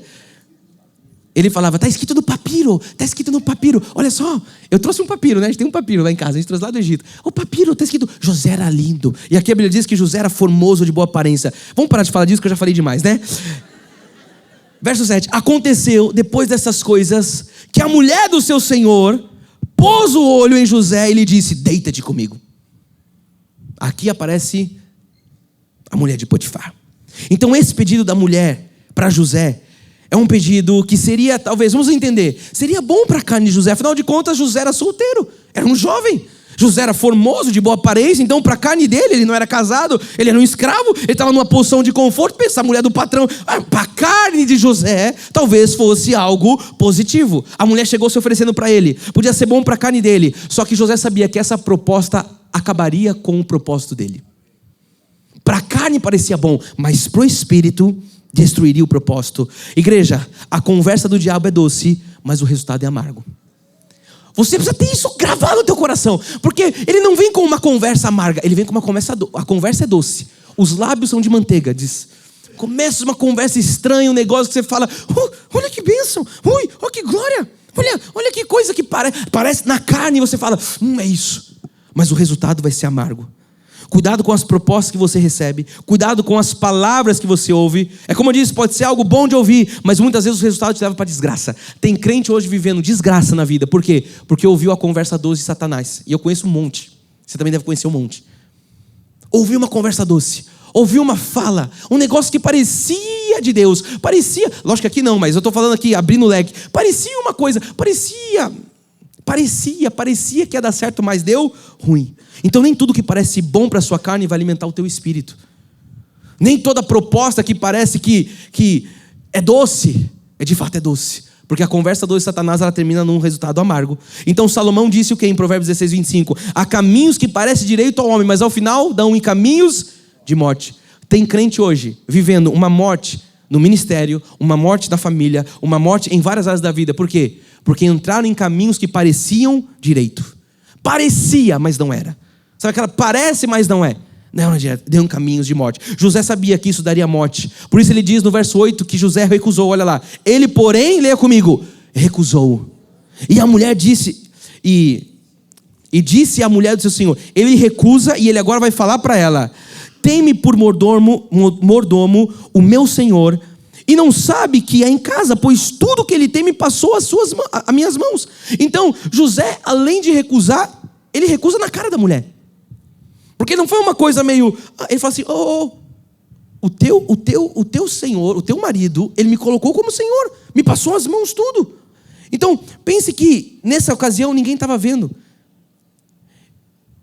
Ele falava: tá escrito no papiro. Olha só, eu trouxe um papiro, né? A gente tem um papiro lá em casa, a gente trouxe lá do Egito. O papiro, tá escrito: José era lindo. E aqui a Bíblia diz que José era formoso, de boa aparência. Vamos parar de falar disso, que eu já falei demais, né? Verso 7, aconteceu depois dessas coisas que a mulher do seu senhor pôs o olho em José e lhe disse: deita-te comigo. Aqui aparece a mulher de Potifar. Então esse pedido da mulher para José é um pedido que seria, talvez, vamos entender, seria bom para a carne de José. Afinal de contas, José era solteiro, era um jovem. José era formoso, de boa aparência, então para a carne dele, ele não era casado, ele era um escravo, ele estava numa posição de conforto. Pensa, a mulher do patrão, para a carne de José, talvez fosse algo positivo. A mulher chegou se oferecendo para ele, podia ser bom para a carne dele, só que José sabia que essa proposta acabaria com o propósito dele. Para a carne parecia bom, mas para o espírito destruiria o propósito. Igreja, a conversa do diabo é doce, mas o resultado é amargo. Você precisa ter isso gravado no teu coração, porque ele não vem com uma conversa amarga, ele vem com uma conversa a conversa é doce, os lábios são de manteiga, diz. Começa uma conversa estranha, um negócio que você fala: olha que bênção, olha que glória, olha que coisa que parece na carne, e você fala: é isso, mas o resultado vai ser amargo. Cuidado com as propostas que você recebe, cuidado com as palavras que você ouve. É como eu disse, pode ser algo bom de ouvir, mas muitas vezes os resultados te levam para desgraça. Tem crente hoje vivendo desgraça na vida. Por quê? Porque ouviu a conversa doce de Satanás. E eu conheço um monte. Você também deve conhecer um monte. Ouviu uma conversa doce, ouviu uma fala, um negócio que parecia de Deus, parecia, lógico que aqui não, mas eu estou falando aqui, abrindo o leque, parecia uma coisa, parecia que ia dar certo, mas deu ruim. Então nem tudo que parece bom para a sua carne vai alimentar o teu espírito. Nem toda proposta que parece que é doce, de fato é doce. Porque a conversa doce de Satanás, ela termina num resultado amargo. Então Salomão disse o que em Provérbios 16, 25? Há caminhos que parecem direito ao homem, mas ao final dão em caminhos de morte. Tem crente hoje vivendo uma morte no ministério, uma morte na família, uma morte em várias áreas da vida. Por quê? Porque entraram em caminhos que pareciam direito. Parecia, mas não era. Sabe aquela parece, mas não é? Não é direto, deu em caminhos de morte. José sabia que isso daria morte. Por isso ele diz no verso 8 que José recusou, olha lá. Ele, porém, leia comigo, recusou. E a mulher disse, e disse a mulher do seu senhor, ele recusa e ele agora vai falar para ela: tem-me por mordomo o meu senhor, e não sabe que é em casa, pois tudo que ele tem me passou às minhas mãos. Então José, além de recusar, ele recusa na cara da mulher. Porque não foi uma coisa meio... Ele fala assim: o teu senhor, o teu marido, ele me colocou como senhor, me passou as mãos tudo. Então pense que nessa ocasião ninguém estava vendo,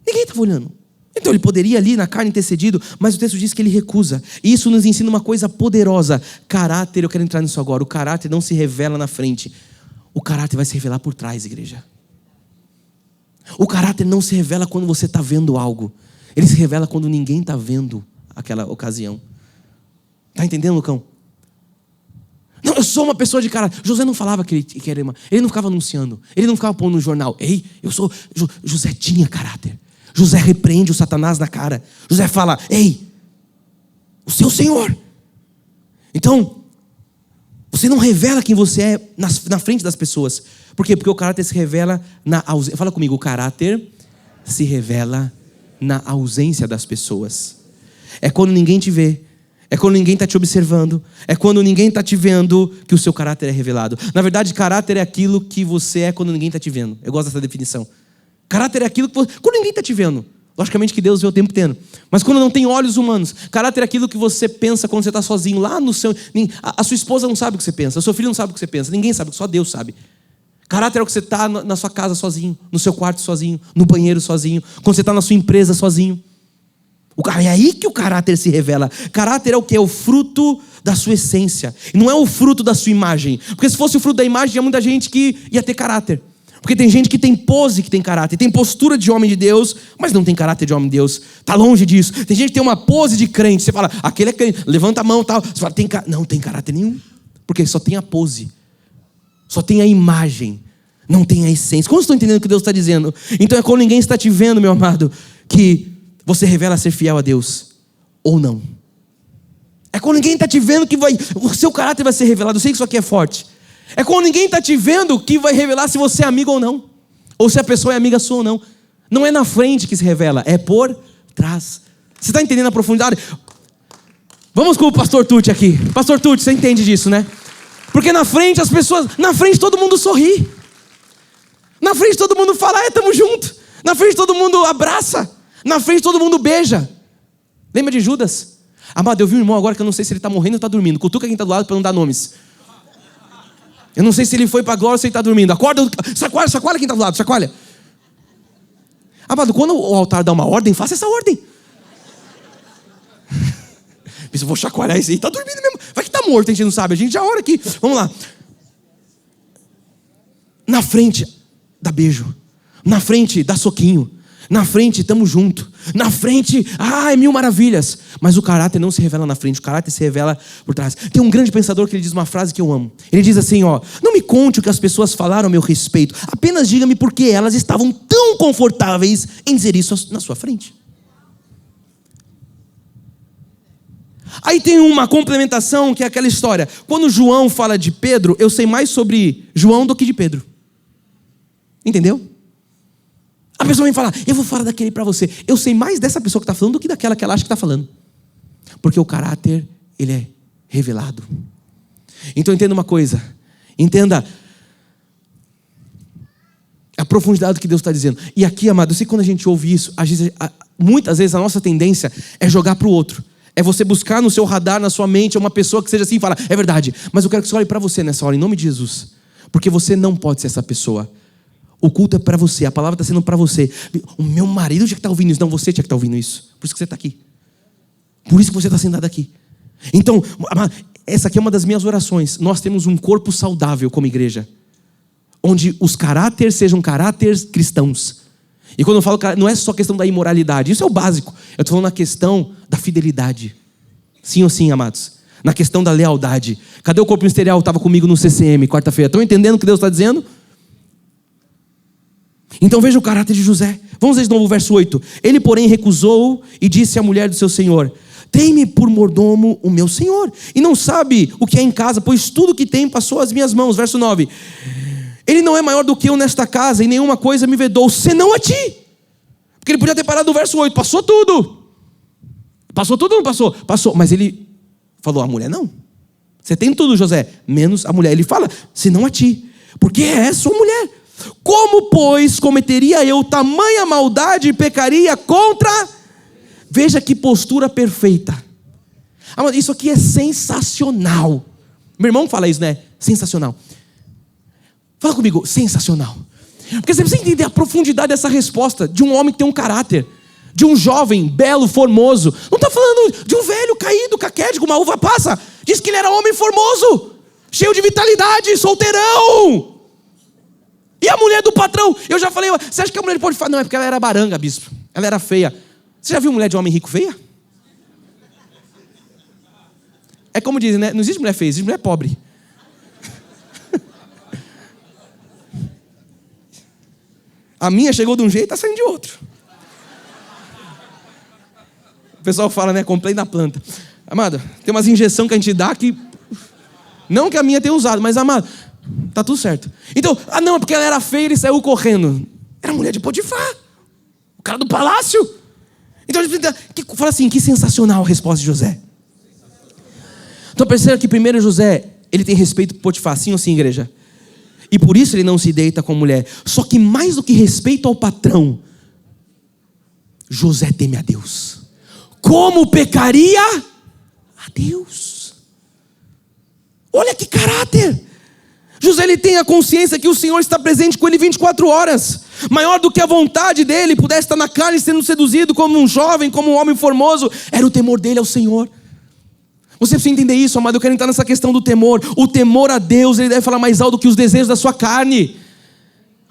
ninguém estava olhando. Então ele poderia ali na carne ter cedido, mas o texto diz que ele recusa. E isso nos ensina uma coisa poderosa. Caráter, eu quero entrar nisso agora. O caráter não se revela na frente. O caráter vai se revelar por trás, igreja. O caráter não se revela quando você está vendo algo. Ele se revela quando ninguém está vendo aquela ocasião. Está entendendo, Lucão? Não, eu sou uma pessoa de caráter. José não falava que ele era irmão. Ele não ficava anunciando. Ele não ficava pondo no jornal. Ei, eu sou... José tinha caráter. José repreende o Satanás na cara. José fala, ei, o seu Senhor. Então, você não revela quem você é na frente das pessoas. Por quê? Porque o caráter se revela na ausência. Fala comigo, o caráter se revela na ausência das pessoas. É quando ninguém te vê. É quando ninguém está te observando. É quando ninguém está te vendo que o seu caráter é revelado. Na verdade, caráter é aquilo que você é quando ninguém está te vendo. Eu gosto dessa definição. Caráter é aquilo que você... Quando ninguém está te vendo. Logicamente que Deus vê o tempo inteiro. Mas quando não tem olhos humanos. Caráter é aquilo que você pensa quando você está sozinho. Lá no seu... A sua esposa não sabe o que você pensa. O seu filho não sabe o que você pensa. Ninguém sabe, só Deus sabe. Caráter é o que você está na sua casa sozinho. No seu quarto sozinho. No banheiro sozinho. Quando você está na sua empresa sozinho. É aí que o caráter se revela. Caráter é o que? É o fruto da sua essência. E não é o fruto da sua imagem. Porque se fosse o fruto da imagem, tinha muita gente que ia ter caráter. Porque tem gente que tem pose que tem caráter. Tem postura de homem de Deus, mas não tem caráter de homem de Deus. Está longe disso. Tem gente que tem uma pose de crente. Você fala, aquele é crente. Levanta a mão e tal. Você fala, não tem caráter nenhum. Porque só tem a pose. Só tem a imagem. Não tem a essência. Como estão entendendo o que Deus está dizendo? Então é quando ninguém está te vendo, meu amado, que você revela ser fiel a Deus. Ou não. É quando ninguém está te vendo que o seu caráter vai ser revelado. Eu sei que isso aqui é forte. É quando ninguém está te vendo que vai revelar se você é amigo ou não. Ou se a pessoa é amiga sua ou não. Não é na frente que se revela, é por trás. Você está entendendo a profundidade? Vamos com o pastor Tucci aqui. Pastor Tucci, você entende disso, né? Porque na frente as pessoas... Na frente todo mundo sorri. Na frente todo mundo fala, tamo junto. Na frente todo mundo abraça. Na frente todo mundo beija. Lembra de Judas? Amado, eu vi um irmão agora que eu não sei se ele está morrendo ou está dormindo. Cutuca quem está do lado para não dar nomes. Eu não sei se ele foi para a glória ou se ele está dormindo. Acorda, chacoalha quem está do lado, chacoalha. Amado, quando o altar dá uma ordem, faça essa ordem. Eu vou chacoalhar esse aí, está dormindo mesmo. Vai que está morto, a gente não sabe, a gente já ora aqui. Vamos lá. Na frente, dá beijo. Na frente, dá soquinho. Na frente, tamo junto. Na frente, é mil maravilhas. Mas o caráter não se revela na frente, o caráter se revela por trás. Tem um grande pensador que ele diz uma frase que eu amo. Ele diz assim, não me conte o que as pessoas falaram a meu respeito. Apenas diga-me por que elas estavam tão confortáveis em dizer isso na sua frente. Aí tem uma complementação que é aquela história. Quando João fala de Pedro, eu sei mais sobre João do que de Pedro. Entendeu? A pessoa vem falar, eu vou falar daquele para você. Eu sei mais dessa pessoa que está falando do que daquela que ela acha que está falando. Porque o caráter, ele é revelado. Então entenda uma coisa. Entenda a profundidade do que Deus está dizendo. E aqui, amado, eu sei que quando a gente ouve isso, muitas vezes a nossa tendência é jogar para o outro. É você buscar no seu radar, na sua mente, uma pessoa que seja assim e falar, é verdade. Mas eu quero que você olhe para você nessa hora, em nome de Jesus. Porque você não pode ser essa pessoa. O culto é para você, a palavra está sendo para você. O meu marido tinha que estar ouvindo isso. Não, você tinha que estar ouvindo isso. Por isso que você está aqui. Por isso que você está sentado aqui. Então, essa aqui é uma das minhas orações. Nós temos um corpo saudável como igreja. Onde os caráteres sejam caráteres cristãos. E quando eu falo, não é só questão da imoralidade. Isso é o básico. Eu estou falando na questão da fidelidade. Sim ou sim, amados? Na questão da lealdade. Cadê o corpo ministerial? Estava comigo no CCM, quarta-feira. Estão entendendo o que Deus está dizendo? Então veja o caráter de José. Vamos ver de novo o verso 8. Ele, porém, recusou e disse à mulher do seu senhor, tem-me por mordomo o meu senhor, e não sabe o que é em casa, pois tudo que tem passou às minhas mãos. Verso 9. Ele não é maior do que eu nesta casa, e nenhuma coisa me vedou, senão a ti. Porque ele podia ter parado no verso 8. Passou tudo. Passou tudo ou não passou? Passou. Mas ele falou, a mulher não. Você tem tudo, José, menos a mulher. Ele fala, senão a ti. Porque é sua mulher. Como, pois, cometeria eu tamanha maldade e pecaria contra... Veja que postura perfeita. Isso aqui é sensacional. Meu irmão fala isso, né? Sensacional. Fala comigo, sensacional. Porque você precisa entender a profundidade dessa resposta de um homem que tem um caráter. de um jovem, belo, formoso. Não está falando de um velho caído, caquético, uma uva passa. Diz que ele era homem formoso, cheio de vitalidade, solteirão. E a mulher do patrão, eu já falei, você acha que a mulher pode falar? Não, é porque ela era baranga, bispo. Ela era feia. Você já viu mulher de homem rico feia? É como dizem, né? Não existe mulher feia, existe mulher pobre. A minha chegou de um jeito e está saindo de outro. O pessoal fala, né? Comprei na planta. Amado, tem umas injeções que a gente dá que... Não que a minha tenha usado, mas, amado, tá tudo certo. Então, não, é porque ela era feia e ele saiu correndo. Era mulher de Potifar. O cara do palácio. Então, a gente fala assim, que sensacional a resposta de José. Então, perceba que primeiro José, ele tem respeito por Potifar, sim ou sim, igreja? E por isso ele não se deita com a mulher. Só que mais do que respeito ao patrão, José teme a Deus. Como pecaria a Deus? Olha que caráter. José, ele tem a consciência que o Senhor está presente com ele 24 horas. Maior do que a vontade dele, pudesse estar na carne sendo seduzido como um jovem, como um homem formoso. Era o temor dele ao Senhor. Você precisa entender isso, amado. Eu quero entrar nessa questão do temor. O temor a Deus, ele deve falar mais alto do que os desejos da sua carne.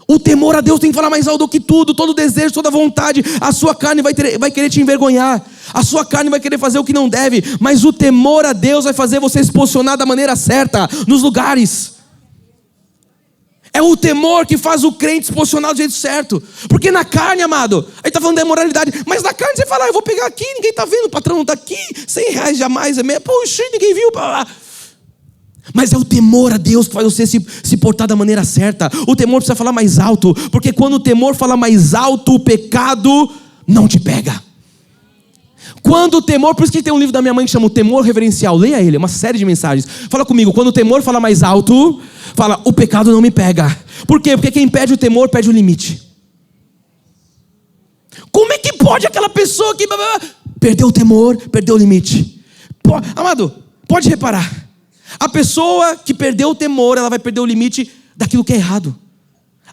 O temor a Deus tem que falar mais alto do que tudo. Todo desejo, toda vontade. A sua carne vai querer te envergonhar. A sua carne vai querer fazer o que não deve. Mas o temor a Deus vai fazer você se posicionar da maneira certa, nos lugares. É o temor que faz o crente se posicionar do jeito certo. Porque na carne, amado, aí está falando da imoralidade, mas na carne você fala, eu vou pegar aqui, ninguém está vendo, o patrão não está aqui, R$100 jamais, poxa, ninguém viu. Mas é o temor a Deus que faz você se portar da maneira certa. O temor precisa falar mais alto, porque quando o temor fala mais alto, o pecado não te pega. Quando o temor, por isso que tem um livro da minha mãe que chama O Temor Reverencial, leia ele, é uma série de mensagens. Fala comigo, quando o temor fala mais alto, fala, o pecado não me pega. Por quê? Porque quem perde o temor, perde o limite. Como é que pode aquela pessoa que perdeu o temor, perdeu o limite? Amado, pode reparar, a pessoa que perdeu o temor, ela vai perder o limite daquilo que é errado.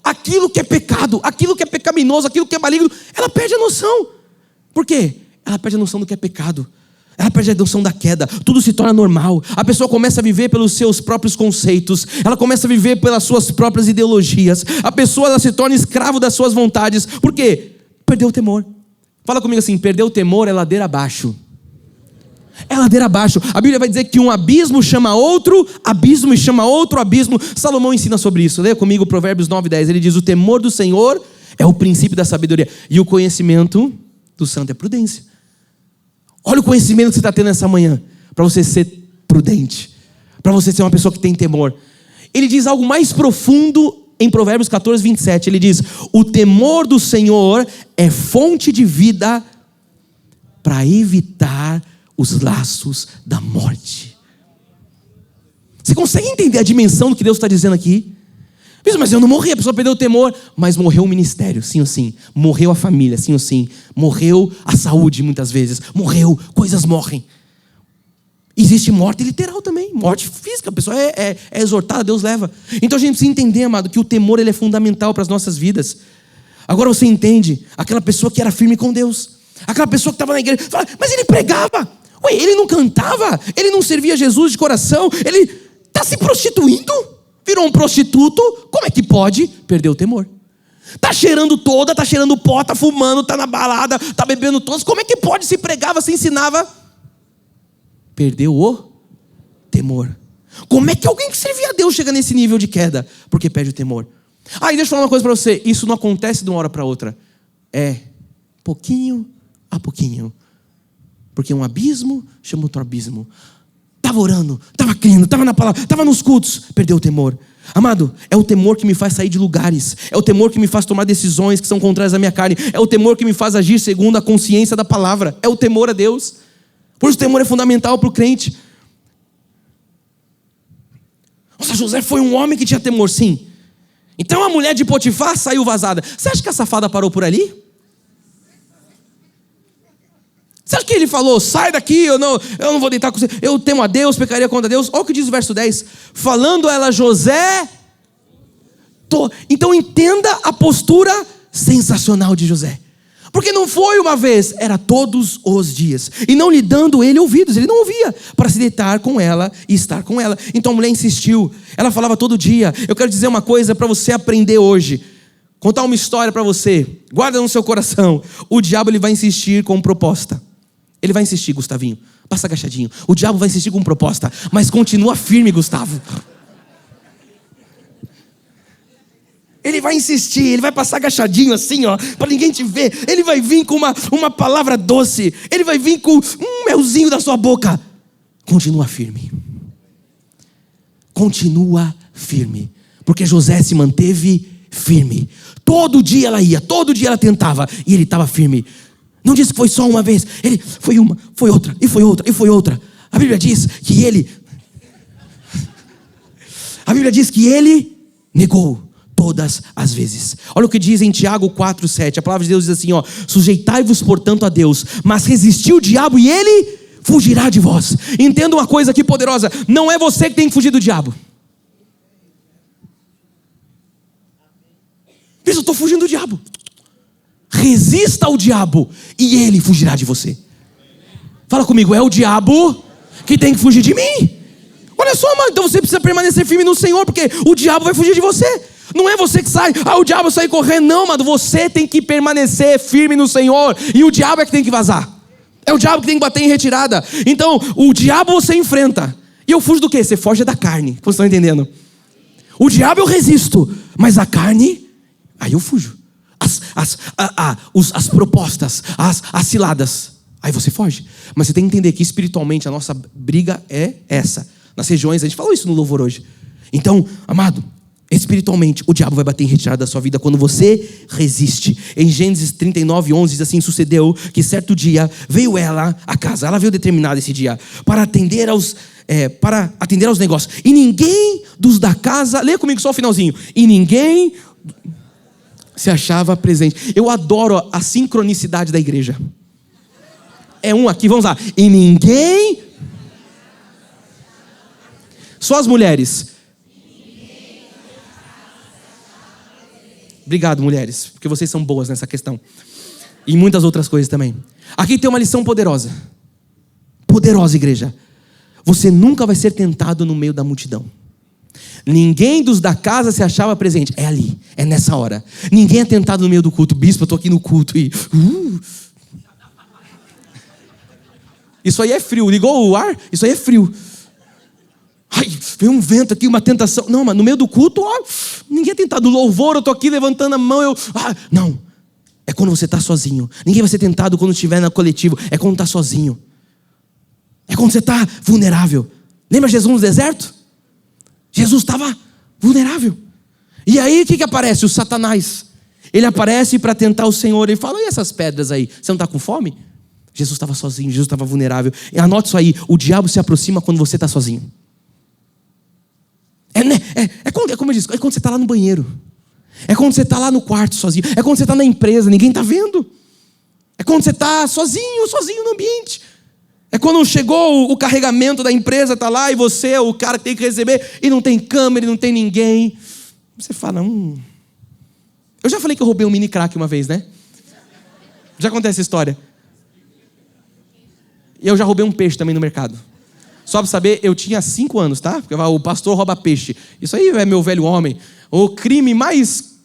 Aquilo que é pecado, aquilo que é pecaminoso, aquilo que é maligno, ela perde a noção. Por quê? Ela perde a noção do que é pecado. Ela perde a noção da queda. Tudo se torna normal. A pessoa começa a viver pelos seus próprios conceitos. Ela começa a viver pelas suas próprias ideologias. A pessoa, ela se torna escravo das suas vontades. Por quê? Perdeu o temor. Fala comigo assim, perder o temor é ladeira abaixo. É ladeira abaixo. A Bíblia vai dizer que um abismo chama outro abismo e chama outro abismo. Salomão ensina sobre isso. Leia comigo Provérbios 9:10. Ele diz, o temor do Senhor é o princípio da sabedoria. E o conhecimento do santo é prudência. Olha o conhecimento que você está tendo nessa manhã, para você ser prudente, para você ser uma pessoa que tem temor. Ele diz algo mais profundo em Provérbios 14:27. Ele diz, o temor do Senhor é fonte de vida para evitar os laços da morte. Você consegue entender a dimensão do que Deus está dizendo aqui? Mas eu não morri, a pessoa perdeu o temor, mas morreu o ministério, sim ou sim. Morreu a família, sim ou sim. Morreu a saúde, muitas vezes. Morreu, coisas morrem. Existe morte literal também, morte física. A pessoa é exortada, Deus leva. Então a gente precisa entender, amado, que o temor ele é fundamental para as nossas vidas. Agora você entende, aquela pessoa que era firme com Deus. Aquela pessoa que estava na igreja, fala, mas ele pregava. Ué, ele não cantava, ele não servia Jesus de coração, ele está se prostituindo. Virou um prostituto, como é que pode perder o temor? Tá cheirando toda, tá cheirando pó, tá fumando, tá na balada, tá bebendo todos. Como é que pode se pregava, se ensinava? Perdeu o temor. Como é que alguém que servia a Deus chega nesse nível de queda? Porque perde o temor. E deixa eu falar uma coisa para você. Isso não acontece de uma hora para outra. É pouquinho a pouquinho. Porque um abismo chama outro abismo. Estava orando, estava crendo, estava na palavra, estava nos cultos, perdeu o temor. Amado, é o temor que me faz sair de lugares. É o temor que me faz tomar decisões que são contrárias à minha carne. É o temor que me faz agir segundo a consciência da palavra. É o temor a Deus. Por isso o temor é fundamental para o crente. Nossa, José foi um homem que tinha temor, sim. Então a mulher de Potifar saiu vazada. Você acha que a safada parou por ali? Você acha que ele falou, sai daqui, eu não vou deitar com você, eu temo a Deus, pecaria contra Deus? Olha o que diz o verso 10. Falando ela, José... Então entenda a postura sensacional de José. Porque não foi uma vez, era todos os dias. E não lhe dando ele ouvidos, ele não ouvia, para se deitar com ela e estar com ela. Então a mulher insistiu, ela falava todo dia. Eu quero dizer uma coisa para você aprender hoje. Contar uma história para você, guarda no seu coração. O diabo ele vai insistir com proposta. Ele vai insistir, Gustavinho, passa agachadinho. O diabo vai insistir com proposta, mas continua firme, Gustavo. Ele vai insistir, ele vai passar agachadinho assim, ó, para ninguém te ver. Ele vai vir com uma palavra doce. Ele vai vir com um melzinho da sua boca. Continua firme. Continua firme. Porque José se manteve firme. Todo dia ela ia, todo dia ela tentava. E ele estava firme. Não disse que foi só uma vez. Ele foi uma, foi outra, e foi outra, e foi outra. A Bíblia diz que ele negou todas as vezes. Olha o que diz em Tiago 4:7. A palavra de Deus diz assim, ó: sujeitai-vos portanto a Deus, mas resisti o diabo e ele fugirá de vós. Entenda uma coisa aqui poderosa: não é você que tem que fugir do diabo. Mas eu estou fugindo do diabo. Resista ao diabo e ele fugirá de você. Fala comigo, é o diabo que tem que fugir de mim. Olha só, mano, então você precisa permanecer firme no Senhor, porque o diabo vai fugir de você. Não é você que sai, o diabo sai correndo. Não, mano, você tem que permanecer firme no Senhor. E o diabo é que tem que vazar. É o diabo que tem que bater em retirada. Então, o diabo você enfrenta. E eu fujo do quê? Você foge da carne. Vocês estão entendendo? O diabo eu resisto, mas a carne, aí eu fujo. As propostas, as ciladas, aí você foge. Mas você tem que entender que espiritualmente a nossa briga é essa. Nas regiões, a gente falou isso no louvor hoje. Então, amado, espiritualmente o diabo vai bater em retirada da sua vida quando você resiste. Em Gênesis 39:11 diz assim: sucedeu que certo dia veio ela à casa. Ela veio determinada esse dia para atender aos negócios. E ninguém dos da casa, leia comigo só o finalzinho. E ninguém se achava presente. Eu adoro a sincronicidade da igreja. É um aqui, vamos lá. E ninguém... Só as mulheres. Obrigado, mulheres, porque vocês são boas nessa questão. E muitas outras coisas também. Aqui tem uma lição poderosa. Poderosa, igreja. Você nunca vai ser tentado no meio da multidão. Ninguém dos da casa se achava presente. É ali, é nessa hora. Ninguém é tentado no meio do culto. Bispo, eu estou aqui no culto e... Isso aí é frio. Ligou o ar? Isso aí é frio. Ai, veio um vento aqui, uma tentação. Não, mas no meio do culto, ó, ninguém é tentado. No louvor, eu estou aqui levantando a mão. Não, é quando você está sozinho. Ninguém vai ser tentado quando estiver no coletivo. É quando está sozinho. É quando você está vulnerável. Lembra Jesus no deserto? Jesus estava vulnerável. E aí o que aparece? O Satanás. Ele aparece para tentar o Senhor. Ele fala: e essas pedras aí? Você não está com fome? Jesus estava sozinho, Jesus estava vulnerável. E anote isso aí: o diabo se aproxima quando você está sozinho. Como eu disse, é quando você está lá no banheiro. É quando você está lá no quarto sozinho. É quando você está na empresa, ninguém está vendo. É quando você está sozinho no ambiente. É quando chegou o carregamento da empresa, está lá, e você é o cara que tem que receber, e não tem câmera, e não tem ninguém. Você fala, Eu já falei que eu roubei um mini crack uma vez, né? Já contei essa história. E eu já roubei um peixe também no mercado. Só para saber, eu tinha 5 anos, tá? Porque o pastor rouba peixe. Isso aí é meu velho homem. O crime mais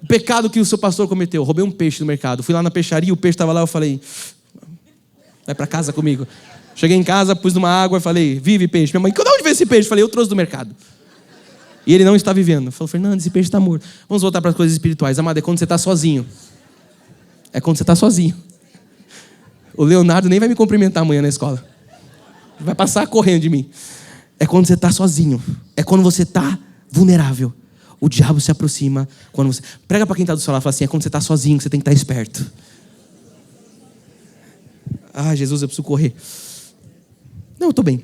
pecado que o seu pastor cometeu. Eu roubei um peixe no mercado. Fui lá na peixaria, o peixe estava lá, eu falei... vai para casa comigo. Cheguei em casa, pus numa água e falei: vive peixe. Minha mãe: de onde veio esse peixe? Falei: eu trouxe do mercado. E ele não está vivendo. Falou: Fernando, esse peixe está morto. Vamos voltar para as coisas espirituais. Amado, é quando você está sozinho. É quando você está sozinho. O Leonardo nem vai me cumprimentar amanhã na escola. Vai passar correndo de mim. É quando você está sozinho. É quando você está vulnerável. O diabo se aproxima quando você... Prega para quem está do seu lado e fala assim: é quando você está sozinho que você tem que estar esperto. Jesus, eu preciso correr. Não, eu estou bem.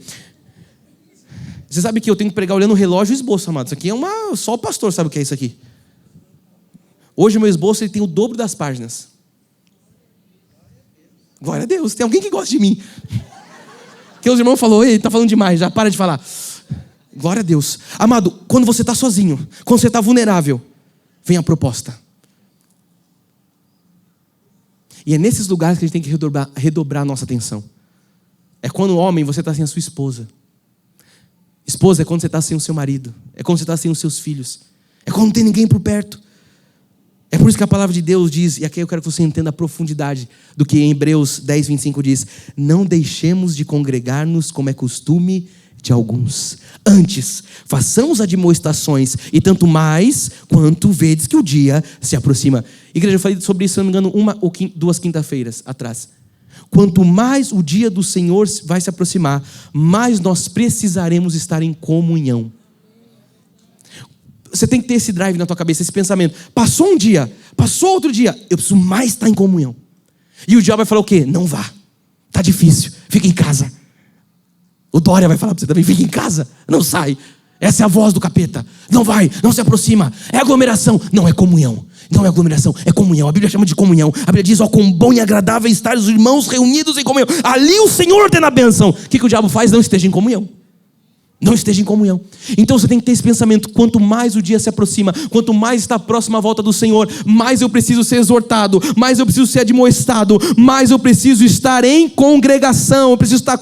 Você sabe que eu tenho que pregar olhando o relógio e o esboço, amado. Isso aqui é só o pastor sabe o que é isso aqui. Hoje o meu esboço ele tem o dobro das páginas. Glória a Deus. Tem alguém que gosta de mim. Que os irmãos falaram: ei, está falando demais, já para de falar. Glória a Deus. Amado, quando você está sozinho, quando você está vulnerável, vem a proposta. E é nesses lugares que a gente tem que redobrar a nossa atenção. É quando, homem, você está sem a sua esposa. Esposa é quando você está sem o seu marido. É quando você está sem os seus filhos. É quando não tem ninguém por perto. É por isso que a palavra de Deus diz, e aqui eu quero que você entenda a profundidade do que em Hebreus 10, 25 diz: não deixemos de congregar-nos como é costume de alguns. Antes, façamos admoestações, e tanto mais quanto vedes que o dia se aproxima. Igreja, eu falei sobre isso, se não me engano, 1 ou 2 quinta-feiras atrás. Quanto mais o dia do Senhor vai se aproximar, mais nós precisaremos estar em comunhão. Você tem que ter esse drive na tua cabeça, esse pensamento. Passou um dia, passou outro dia, eu preciso mais estar em comunhão. E o diabo vai falar o quê? Não vá, está difícil, fica em casa. O Dória vai falar para você também: fica em casa, não sai. Essa é a voz do capeta. Não vai, não se aproxima. É aglomeração, não é comunhão. Não é aglomeração, é comunhão. A Bíblia chama de comunhão. A Bíblia diz: ó, quão bom e agradável estar os irmãos reunidos em comunhão. Ali o Senhor ordena a bênção. O que o diabo faz? Não esteja em comunhão. Não esteja em comunhão. Então você tem que ter esse pensamento: quanto mais o dia se aproxima, quanto mais está próxima a volta do Senhor, mais eu preciso ser exortado, mais eu preciso ser admoestado, mais eu preciso estar em congregação, eu preciso estar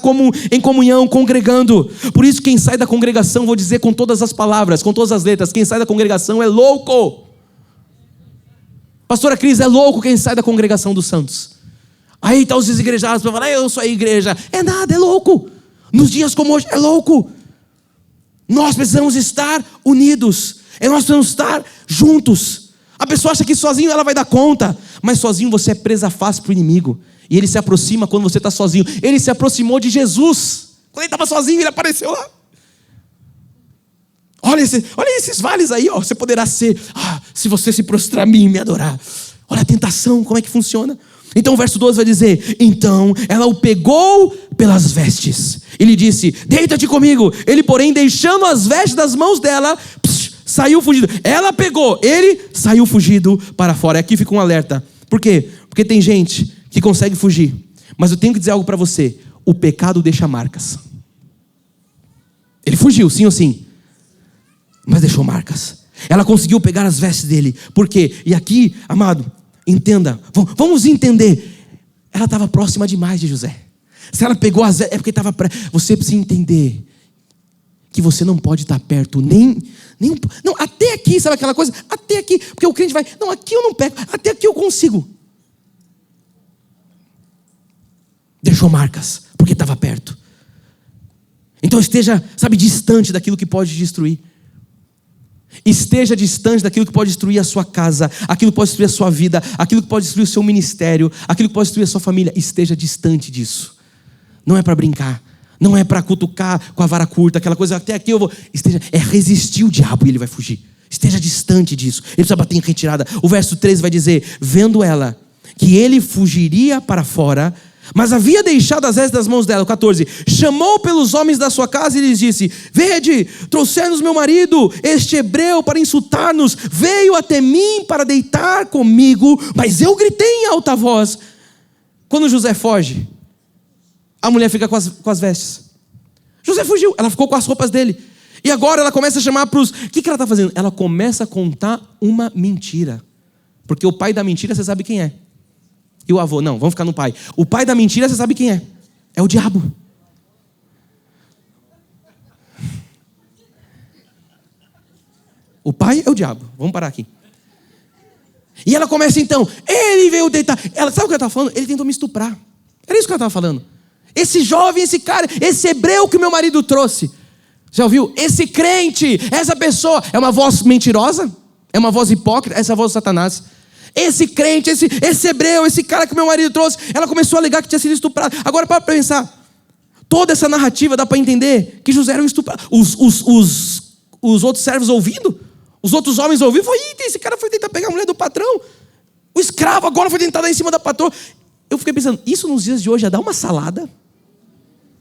em comunhão, congregando. Por isso, quem sai da congregação, vou dizer com todas as palavras, com todas as letras, quem sai da congregação é louco. Pastora Cris, é louco quem sai da congregação dos santos. Aí está os desigrejados para falar: eu sou a igreja. É nada, é louco. Nos dias como hoje, é louco. Nós precisamos estar unidos. Nós precisamos estar juntos. A pessoa acha que sozinho ela vai dar conta, mas sozinho você é presa fácil para o inimigo. E ele se aproxima quando você está sozinho. Ele se aproximou de Jesus. Quando ele estava sozinho, ele apareceu lá. Olha esses vales aí, ó. Você poderá ser, se você se prostrar a mim e me adorar. Olha a tentação, como é que funciona. Então o verso 12 vai dizer: então ela o pegou pelas vestes e lhe disse: deita-te comigo. Ele, porém, deixando as vestes das mãos dela, saiu fugido. Ela pegou, ele saiu fugido para fora. Aqui fica um alerta. Por quê? Porque tem gente que consegue fugir, mas eu tenho que dizer algo para você: o pecado deixa marcas. Ele fugiu, sim ou sim, mas deixou marcas. Ela conseguiu pegar as vestes dele. Por quê? E aqui, amado, entenda, vamos entender. Ela estava próxima demais de José. Se ela pegou as vestes, é porque estava. Você precisa entender que você não pode estar perto nem não, até aqui, sabe aquela coisa? Até aqui, porque o crente vai: não, aqui eu não pego, até aqui eu consigo. Deixou marcas, porque estava perto. Então esteja, distante daquilo que pode destruir. Esteja distante daquilo que pode destruir a sua casa, aquilo que pode destruir a sua vida, aquilo que pode destruir o seu ministério, aquilo que pode destruir a sua família. Esteja distante disso. Não é para brincar, não é para cutucar com a vara curta, aquela coisa: até aqui eu vou. É resistir o diabo e ele vai fugir. Esteja distante disso. Ele precisa bater em retirada. O verso 13 vai dizer: vendo ela que ele fugiria para fora, mas havia deixado as vestes das mãos dela. 14, chamou pelos homens da sua casa e lhes disse: vede, trouxemos meu marido, este hebreu, para insultar-nos. Veio até mim para deitar comigo, mas eu gritei em alta voz. Quando José foge, a mulher fica com as vestes. José fugiu, ela ficou com as roupas dele. E agora ela começa a chamar para os... O que ela está fazendo? Ela começa a contar uma mentira. Porque o pai da mentira, você sabe quem é. E o avô, não, vamos ficar no pai. O pai da mentira, você sabe quem é. É o diabo. O pai é o diabo. Vamos parar aqui. E ela começa então: ele veio deitar. Ela, sabe o que ela estava falando? Ele tentou me estuprar. Era isso que ela estava falando. Esse jovem, esse cara, esse hebreu que o meu marido trouxe. Já ouviu? Esse crente, essa pessoa. É uma voz mentirosa? É uma voz hipócrita? Essa é a voz de Satanás. Esse crente, esse hebreu, esse cara que meu marido trouxe. Ela começou a alegar que tinha sido estuprado. Agora para pensar. Toda essa narrativa dá para entender que José era um estuprador. Os outros servos ouvindo, os outros homens ouvindo, esse cara foi tentar pegar a mulher do patrão. O escravo agora foi tentar dar em cima da patroa. Eu fiquei pensando, isso nos dias de hoje ia dar uma salada.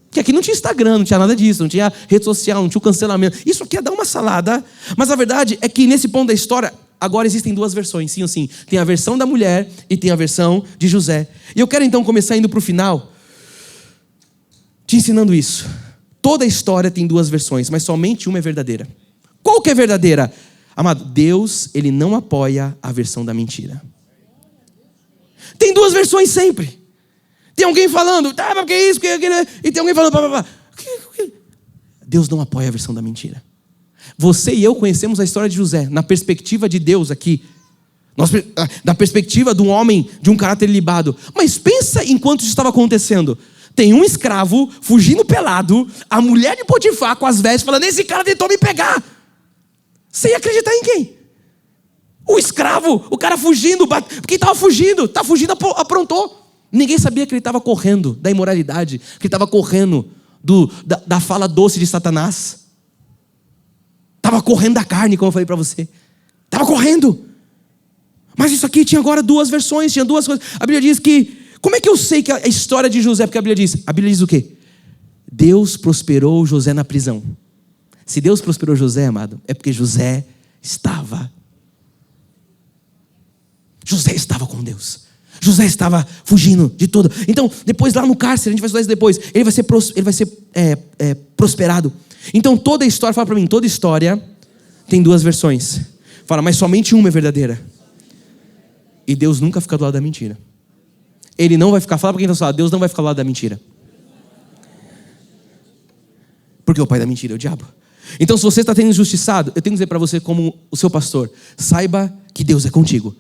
Porque aqui não tinha Instagram, não tinha nada disso, não tinha rede social, não tinha o cancelamento. Isso aqui ia dar uma salada. Mas a verdade é que nesse ponto da história, agora existem duas versões, sim ou sim. Tem a versão da mulher e tem a versão de José. E eu quero então começar indo para o final, te ensinando isso. Toda a história tem duas versões, mas somente uma é verdadeira. Qual que é verdadeira? Amado, Deus, Ele não apoia a versão da mentira. Tem duas versões sempre. Tem alguém falando, tá, mas que é isso, e tem alguém falando, pá. Deus não apoia a versão da mentira. Você e eu conhecemos a história de José, na perspectiva de Deus aqui. Da perspectiva de um homem de um caráter ilibado. Mas pensa enquanto isso estava acontecendo. Tem um escravo fugindo pelado, a mulher de Potifar com as vestes falando, esse cara tentou me pegar. Você ia acreditar em quem? O escravo, o cara fugindo, porque estava fugindo, aprontou. Ninguém sabia que ele estava correndo da imoralidade, que ele estava correndo da fala doce de Satanás. Estava correndo da carne, como eu falei para você. Estava correndo. Mas isso aqui tinha agora duas versões, tinha duas coisas. A Bíblia diz que, como é que eu sei que a história de José, porque a Bíblia diz o quê? Deus prosperou José na prisão. Se Deus prosperou José, amado, é porque José estava com Deus. José estava fugindo de tudo. Então, depois lá no cárcere, a gente vai estudar isso depois, ele vai ser prosperado. Então toda a história, fala para mim, toda história tem duas versões. Fala, mas somente uma é verdadeira. E Deus nunca fica do lado da mentira. Ele não vai ficar, fala para quem está falando, Deus não vai ficar do lado da mentira. Porque o pai da mentira é o diabo. Então se você está sendo injustiçado, eu tenho que dizer para você como o seu pastor, saiba que Deus é contigo.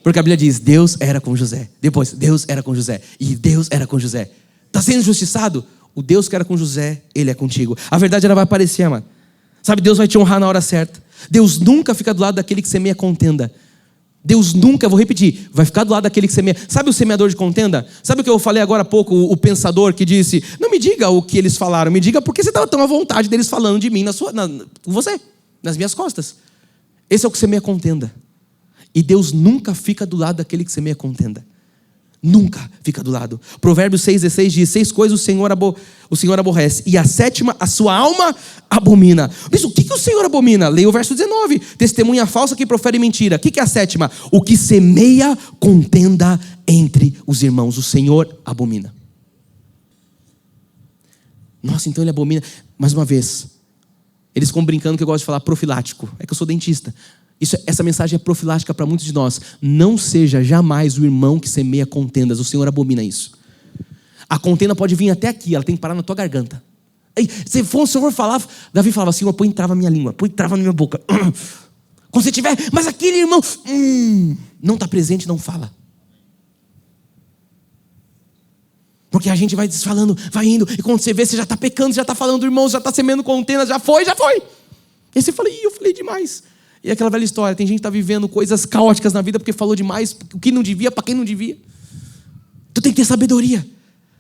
Porque a Bíblia diz, Deus era com José. Depois, Deus era com José. E Deus era com José. Está sendo injustiçado? O Deus que era com José, Ele é contigo. A verdade ela vai aparecer, mano. Sabe, Deus vai te honrar na hora certa. Deus nunca fica do lado daquele que semeia contenda. Deus nunca, vou repetir, vai ficar do lado daquele que semeia. Sabe o semeador de contenda? Sabe o que eu falei agora há pouco, o pensador que disse, não me diga o que eles falaram, me diga porque você estava tão à vontade deles falando de mim com você, nas minhas costas. Esse é o que semeia contenda. E Deus nunca fica do lado daquele que semeia contenda. Nunca fica do lado. Provérbios 6,16 diz, 6 coisas o Senhor aborrece, e a sétima a sua alma abomina. Mas o que o Senhor abomina? Leia o verso 19. Testemunha falsa que profere mentira. O que é a sétima? O que semeia contenda entre os irmãos. O Senhor abomina. Nossa, então ele abomina. Mais uma vez, eles ficam brincando que eu gosto de falar profilático. É que eu sou dentista. Essa mensagem é profilática para muitos de nós. Não seja jamais o irmão que semeia contendas. O Senhor abomina isso. A contenda pode vir até aqui, ela tem que parar na tua garganta. Se o Senhor falar, Davi falava, Senhor, põe trava na minha língua, põe trava na minha boca. Quando você tiver, mas aquele irmão não está presente, não fala. Porque a gente vai desfalando, vai indo, e quando você vê, você já está pecando, já está falando do irmão, já está semeando contendas, já foi. E você fala, eu falei demais. E aquela velha história, tem gente que está vivendo coisas caóticas na vida porque falou demais, o que não devia, para quem não devia. Tu tem que ter sabedoria.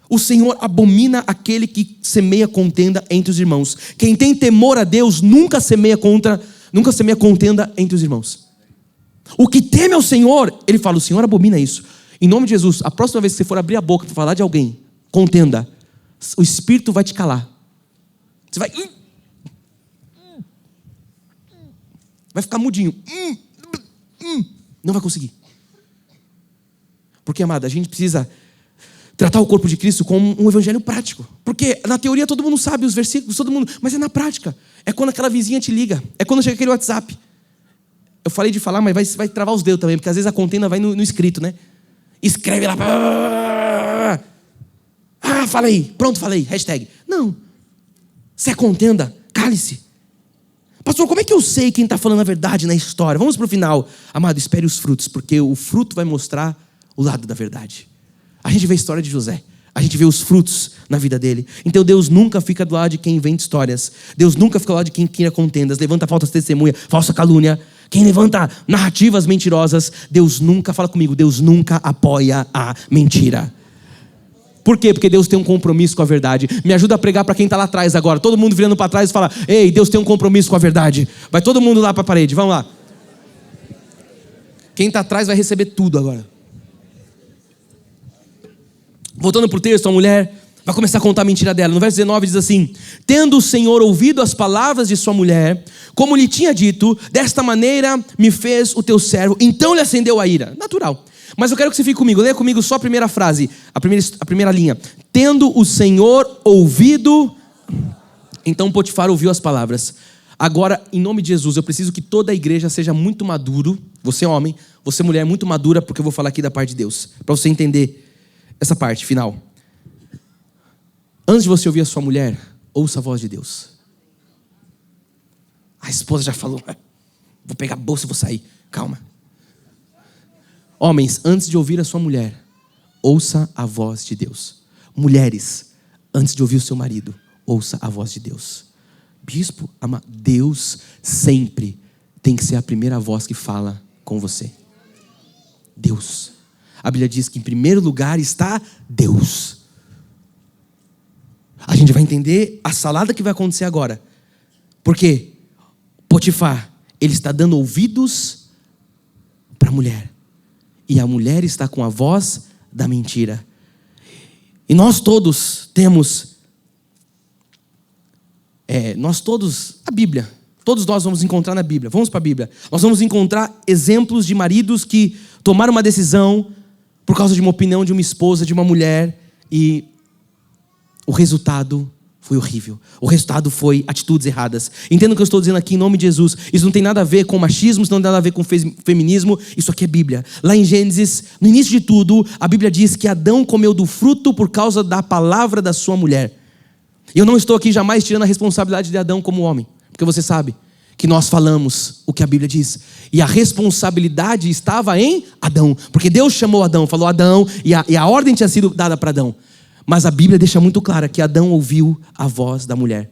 O Senhor abomina aquele que semeia contenda entre os irmãos. Quem tem temor a Deus nunca semeia contenda entre os irmãos. O que teme ao Senhor, ele fala, o Senhor abomina isso. Em nome de Jesus, a próxima vez que você for abrir a boca para falar de alguém, contenda, o Espírito vai te calar. Você vai ficar mudinho. Não vai conseguir. Porque, amada, a gente precisa tratar o corpo de Cristo como um evangelho prático. Porque na teoria todo mundo sabe os versículos, mas é na prática. É quando aquela vizinha te liga. É quando chega aquele WhatsApp. Eu falei de falar, mas vai travar os dedos também, porque às vezes a contenda vai no escrito, né? Escreve lá. Fala aí. Pronto, falei. Hashtag. Não. Se é contenda, cale-se. Pastor, como é que eu sei quem está falando a verdade na história? Vamos para o final. Amado, espere os frutos, porque o fruto vai mostrar o lado da verdade. A gente vê a história de José. A gente vê os frutos na vida dele. Então Deus nunca fica do lado de quem inventa histórias. Deus nunca fica do lado de quem cria contendas, levanta falsas testemunhas, falsa calúnia. Quem levanta narrativas mentirosas, Deus nunca, fala comigo, Deus nunca apoia a mentira. Por quê? Porque Deus tem um compromisso com a verdade. Me ajuda a pregar para quem está lá atrás agora. Todo mundo virando para trás e fala, ei, Deus tem um compromisso com a verdade. Vai todo mundo lá para a parede, vamos lá. Quem está atrás vai receber tudo agora. Voltando para o texto, a mulher vai começar a contar a mentira dela. No verso 19 diz assim, tendo o Senhor ouvido as palavras de sua mulher, como lhe tinha dito, desta maneira me fez o teu servo. Então lhe acendeu a ira. Natural. Mas eu quero que você fique comigo. Leia comigo só a primeira frase, a primeira linha. Tendo o Senhor ouvido. Então Potifar ouviu as palavras. Agora, em nome de Jesus, eu preciso que toda a igreja seja muito maduro. Você homem, você mulher, muito madura, porque eu vou falar aqui da parte de Deus. Para você entender essa parte final. Antes de você ouvir a sua mulher, ouça a voz de Deus. A esposa já falou, vou pegar a bolsa e vou sair. Calma. Homens, antes de ouvir a sua mulher, ouça a voz de Deus. Mulheres, antes de ouvir o seu marido, ouça a voz de Deus. Bispo, Deus sempre tem que ser a primeira voz que fala com você. Deus. A Bíblia diz que em primeiro lugar está Deus. A gente vai entender a salada que vai acontecer agora. Porque Potifar, ele está dando ouvidos para a mulher. E a mulher está com a voz da mentira. E nós todos temos... a Bíblia. Todos nós vamos encontrar na Bíblia. Vamos para a Bíblia. Nós vamos encontrar exemplos de maridos que tomaram uma decisão por causa de uma opinião de uma esposa, de uma mulher, e o resultado foi horrível. O resultado foi atitudes erradas. Entenda o que eu estou dizendo aqui em nome de Jesus. Isso não tem nada a ver com machismo, isso não tem nada a ver com feminismo. Isso aqui é Bíblia. Lá em Gênesis, no início de tudo, a Bíblia diz que Adão comeu do fruto por causa da palavra da sua mulher. E eu não estou aqui jamais tirando a responsabilidade de Adão como homem. Porque você sabe que nós falamos o que a Bíblia diz. E a responsabilidade estava em Adão. Porque Deus chamou Adão, falou Adão, e a ordem tinha sido dada para Adão. Mas a Bíblia deixa muito clara que Adão ouviu a voz da mulher.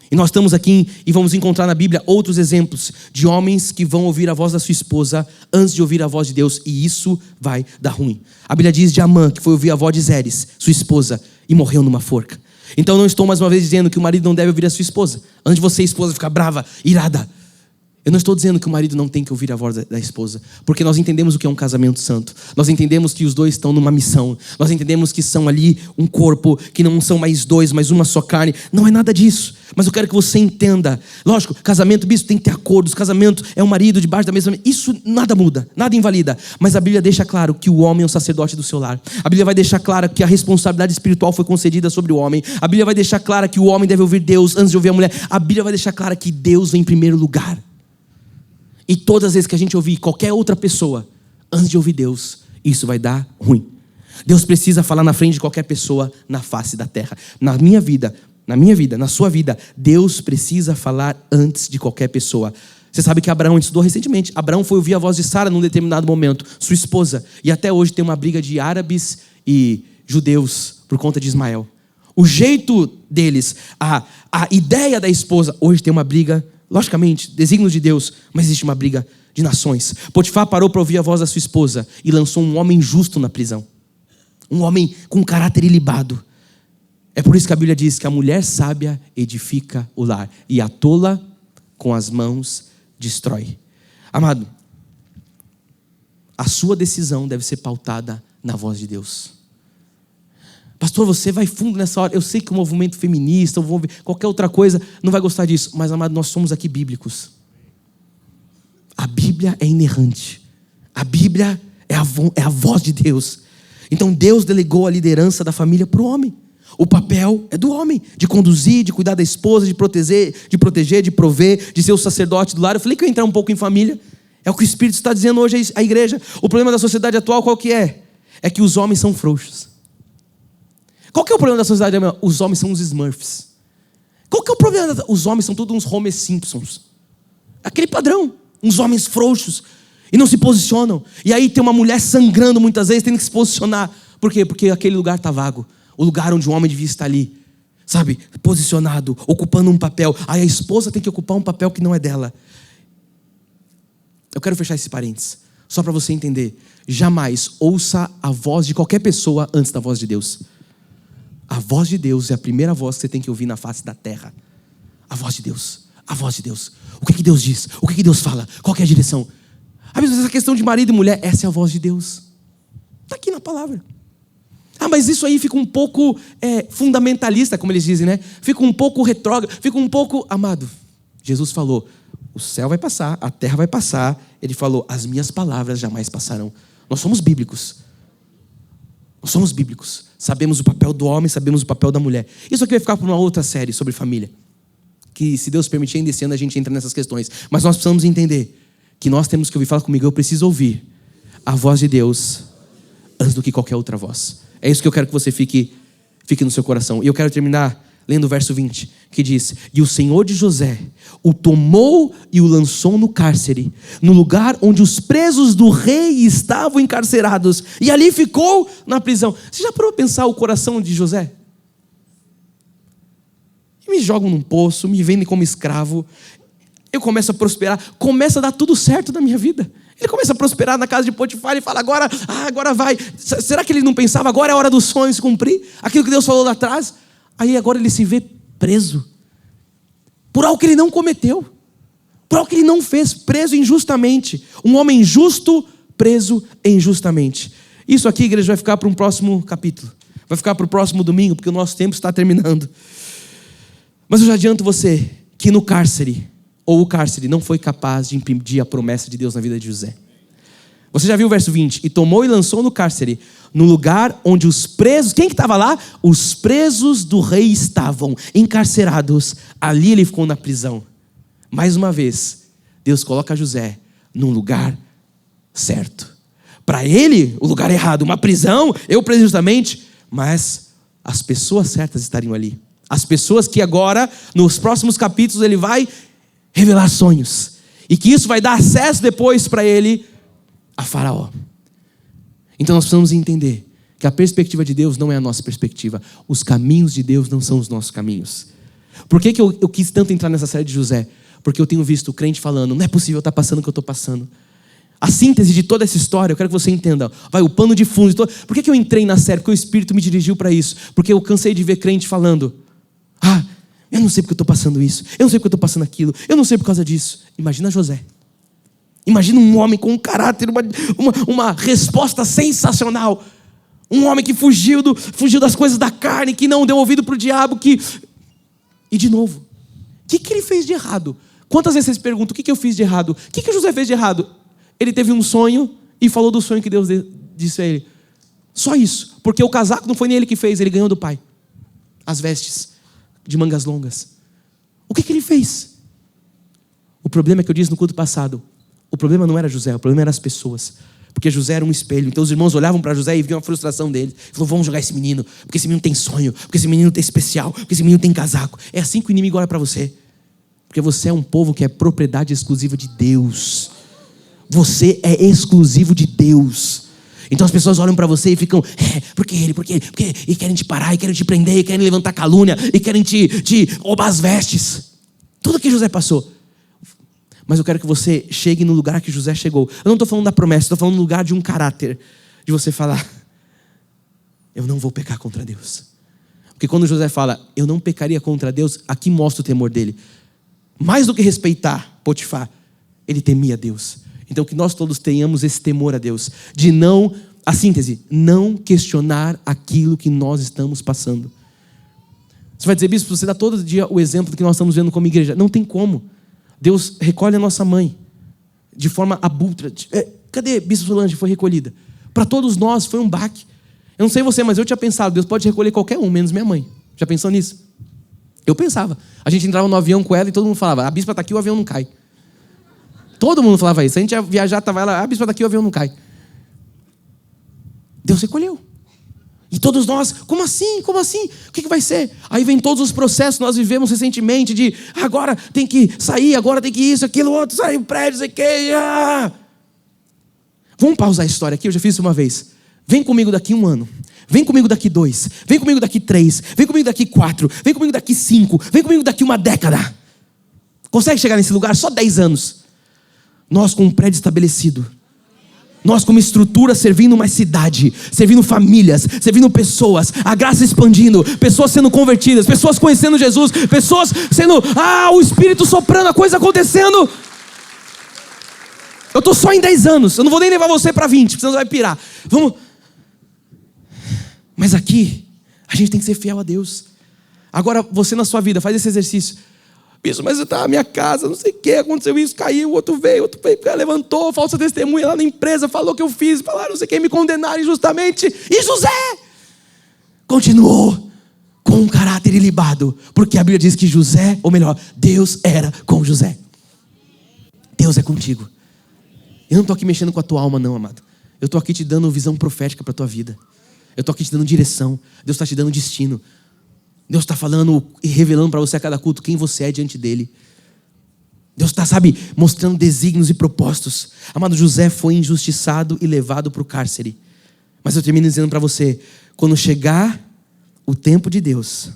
E nós estamos aqui e vamos encontrar na Bíblia outros exemplos de homens que vão ouvir a voz da sua esposa antes de ouvir a voz de Deus. E isso vai dar ruim. A Bíblia diz de Amã, que foi ouvir a voz de Zeres, sua esposa, e morreu numa forca. Então eu não estou mais uma vez dizendo que o marido não deve ouvir a sua esposa. Antes de você, esposa, ficar brava, irada. Eu não estou dizendo que o marido não tem que ouvir a voz da esposa. Porque nós entendemos o que é um casamento santo. Nós entendemos que os dois estão numa missão. Nós entendemos que são ali um corpo, que não são mais dois, mas uma só carne. Não é nada disso. Mas eu quero que você entenda. Lógico, casamento, bispo, tem que ter acordos. Casamento é um marido debaixo da mesma... Isso nada muda, nada invalida. Mas a Bíblia deixa claro que o homem é o sacerdote do seu lar. A Bíblia vai deixar claro que a responsabilidade espiritual foi concedida sobre o homem. A Bíblia vai deixar claro que o homem deve ouvir Deus antes de ouvir a mulher. A Bíblia vai deixar claro que Deus vem em primeiro lugar. E todas as vezes que a gente ouvir qualquer outra pessoa antes de ouvir Deus, isso vai dar ruim. Deus precisa falar na frente de qualquer pessoa na face da terra. Na minha vida, na sua vida, Deus precisa falar antes de qualquer pessoa. Você sabe que Abraão estudou recentemente. Abraão foi ouvir a voz de Sara num determinado momento, sua esposa. E até hoje tem uma briga de árabes e judeus por conta de Ismael. O jeito deles, a ideia da esposa, hoje tem uma briga. Logicamente, desígnios de Deus, mas existe uma briga de nações. Potifar parou para ouvir a voz da sua esposa e lançou um homem justo na prisão. Um homem com caráter ilibado. É por isso que a Bíblia diz que a mulher sábia edifica o lar e a tola com as mãos destrói. Amado, a sua decisão deve ser pautada na voz de Deus. Pastor, você vai fundo nessa hora. Eu sei que o movimento feminista, qualquer outra coisa, não vai gostar disso. Mas, amado, nós somos aqui bíblicos. A Bíblia é inerrante. A Bíblia é a voz de Deus. Então, Deus delegou a liderança da família para o homem. O papel é do homem. De conduzir, de cuidar da esposa, de proteger, de prover, de ser o sacerdote do lar. Eu falei que eu ia entrar um pouco em família. É o que o Espírito está dizendo hoje à igreja. O problema da sociedade atual qual que é? É que os homens são frouxos. Qual que é o problema da sociedade? Os homens são uns Smurfs. Qual que é o problema? Os homens são todos uns Homer Simpsons. Aquele padrão. Uns homens frouxos. E não se posicionam. E aí tem uma mulher sangrando muitas vezes, tendo que se posicionar. Por quê? Porque aquele lugar está vago. O lugar onde o homem devia estar ali. Sabe? Posicionado, ocupando um papel. Aí a esposa tem que ocupar um papel que não é dela. Eu quero fechar esse parênteses. Só para você entender. Jamais ouça a voz de qualquer pessoa antes da voz de Deus. A voz de Deus é a primeira voz que você tem que ouvir na face da terra. A voz de Deus. A voz de Deus. O que Deus diz? O que Deus fala? Qual que é a direção? Essa questão de marido e mulher, essa é a voz de Deus. Está aqui na palavra. Mas isso aí fica um pouco fundamentalista, como eles dizem, né? Fica um pouco retrógrado, fica um pouco... Amado, Jesus falou, o céu vai passar, a terra vai passar. Ele falou, as minhas palavras jamais passarão. Nós somos bíblicos. Nós somos bíblicos. Sabemos o papel do homem, sabemos o papel da mulher. Isso aqui vai ficar para uma outra série sobre família. que, se Deus permitir, ainda esse ano a gente entra nessas questões. Mas nós precisamos entender que nós temos que ouvir. Fala comigo, eu preciso ouvir a voz de Deus antes do que qualquer outra voz. É isso que eu quero que você fique no seu coração. E eu quero terminar lendo o verso 20, que diz: e o Senhor de José o tomou e o lançou no cárcere, no lugar onde os presos do rei estavam encarcerados, e ali ficou na prisão. Você já parou para pensar o coração de José? Me jogam num poço, me vendem como escravo, eu começo a prosperar, começa a dar tudo certo na minha vida. Ele começa a prosperar na casa de Potifar e fala: agora vai. Será que ele não pensava, agora é a hora dos sonhos se cumprir? Aquilo que Deus falou lá atrás. Aí agora ele se vê preso, por algo que ele não cometeu, por algo que ele não fez, preso injustamente. Um homem justo, preso injustamente. Isso aqui, igreja, vai ficar para um próximo capítulo, vai ficar para o próximo domingo, porque o nosso tempo está terminando. Mas eu já adianto você que no cárcere, ou o cárcere, não foi capaz de impedir a promessa de Deus na vida de José. Você já viu o verso 20? E tomou e lançou no cárcere, no lugar onde os presos... Quem que estava lá? Os presos do rei estavam encarcerados. Ali ele ficou na prisão. Mais uma vez, Deus coloca José num lugar certo. Para ele, o lugar errado, uma prisão, eu preso justamente, mas as pessoas certas estariam ali. As pessoas que agora, nos próximos capítulos, ele vai revelar sonhos. E que isso vai dar acesso depois para ele a Faraó. Então nós precisamos entender que a perspectiva de Deus não é a nossa perspectiva. Os caminhos de Deus não são os nossos caminhos. Por que eu quis tanto entrar nessa série de José? Porque eu tenho visto o crente falando: não é possível estar passando o que eu estou passando. A síntese de toda essa história, eu quero que você entenda, vai o pano de fundo de todo... Por que eu entrei na série? Porque o Espírito me dirigiu para isso. Porque eu cansei de ver crente falando: eu não sei porque eu estou passando isso, eu não sei porque eu estou passando aquilo, eu não sei por causa disso. Imagina José. Imagina um homem com um caráter, uma resposta sensacional. Um homem que fugiu das coisas da carne, que não deu ouvido para o diabo, E de novo, o que ele fez de errado? Quantas vezes vocês perguntam: o que eu fiz de errado? O que José fez de errado? Ele teve um sonho e falou do sonho que Deus disse a ele. Só isso. Porque o casaco não foi nem ele que fez, ele ganhou do pai. As vestes de mangas longas. O que ele fez? O problema é que eu disse no culto passado, o problema não era José, o problema eram as pessoas. Porque José era um espelho. Então os irmãos olhavam para José e viam a frustração dele. Falou: vamos jogar esse menino, porque esse menino tem sonho, porque esse menino tem especial, porque esse menino tem casaco. É assim que o inimigo olha para você. Porque você é um povo que é propriedade exclusiva de Deus. Você é exclusivo de Deus. Então as pessoas olham para você e ficam: porque ele, e querem te parar, e querem te prender, e querem levantar calúnia, e querem te roubar as vestes. Tudo que José passou. Mas eu quero que você chegue no lugar que José chegou. Eu não estou falando da promessa, estou falando no lugar de um caráter. De você falar: eu não vou pecar contra Deus. Porque quando José fala: eu não pecaria contra Deus, aqui mostra o temor dele. Mais do que respeitar Potifar, ele temia Deus. Então que nós todos tenhamos esse temor a Deus. De não, a síntese, não questionar aquilo que nós estamos passando. Você vai dizer: bispo, você dá todo dia o exemplo do que nós estamos vendo como igreja. Não tem como. Deus recolhe a nossa mãe de forma abrupta. Cadê Bispo Solange? Foi recolhida. Para todos nós foi um baque. Eu não sei você, mas eu tinha pensado: Deus pode recolher qualquer um, menos minha mãe. Já pensou nisso? Eu pensava. A gente entrava no avião com ela e todo mundo falava: a bispa está aqui, o avião não cai. Todo mundo falava isso. A gente ia viajar, estava ela: a bispa está aqui, o avião não cai. Deus recolheu. E todos nós: como assim? Como assim? O que vai ser? Aí vem todos os processos que nós vivemos recentemente de agora tem que sair, agora tem que isso, aquilo, outro, sair o prédio, sei que. Vamos pausar a história aqui, eu já fiz isso uma vez. Vem comigo daqui 1 ano. Vem comigo daqui 2. Vem comigo daqui 3. Vem comigo daqui 4. Vem comigo daqui 5. Vem comigo daqui 1 década. Consegue chegar nesse lugar? Só 10 anos. Nós com um prédio estabelecido. Nós como estrutura servindo uma cidade, servindo famílias, servindo pessoas, a graça expandindo, pessoas sendo convertidas, pessoas conhecendo Jesus, pessoas sendo, o Espírito soprando, a coisa acontecendo. Eu estou só em 10 anos, eu não vou nem levar você para 20, senão você vai pirar. Vamos. Mas aqui, a gente tem que ser fiel a Deus. Agora você na sua vida, faz esse exercício. Bispo, mas eu estava na minha casa, não sei o que, aconteceu isso, caiu, outro veio, levantou, falsa testemunha lá na empresa, falou que eu fiz, falaram não sei o que, me condenaram injustamente. E José continuou com com um caráter ilibado, porque a Bíblia diz que José, ou melhor, Deus era com José. Deus é contigo. Eu não estou aqui mexendo com a tua alma não, amado. Eu estou aqui te dando visão profética para a tua vida. Eu estou aqui te dando direção. Deus está te dando destino. Deus está falando e revelando para você a cada culto quem você é diante dele. Deus está, mostrando desígnios e propósitos. Amado, José foi injustiçado e levado para o cárcere. Mas eu termino dizendo para você, quando chegar o tempo de Deus,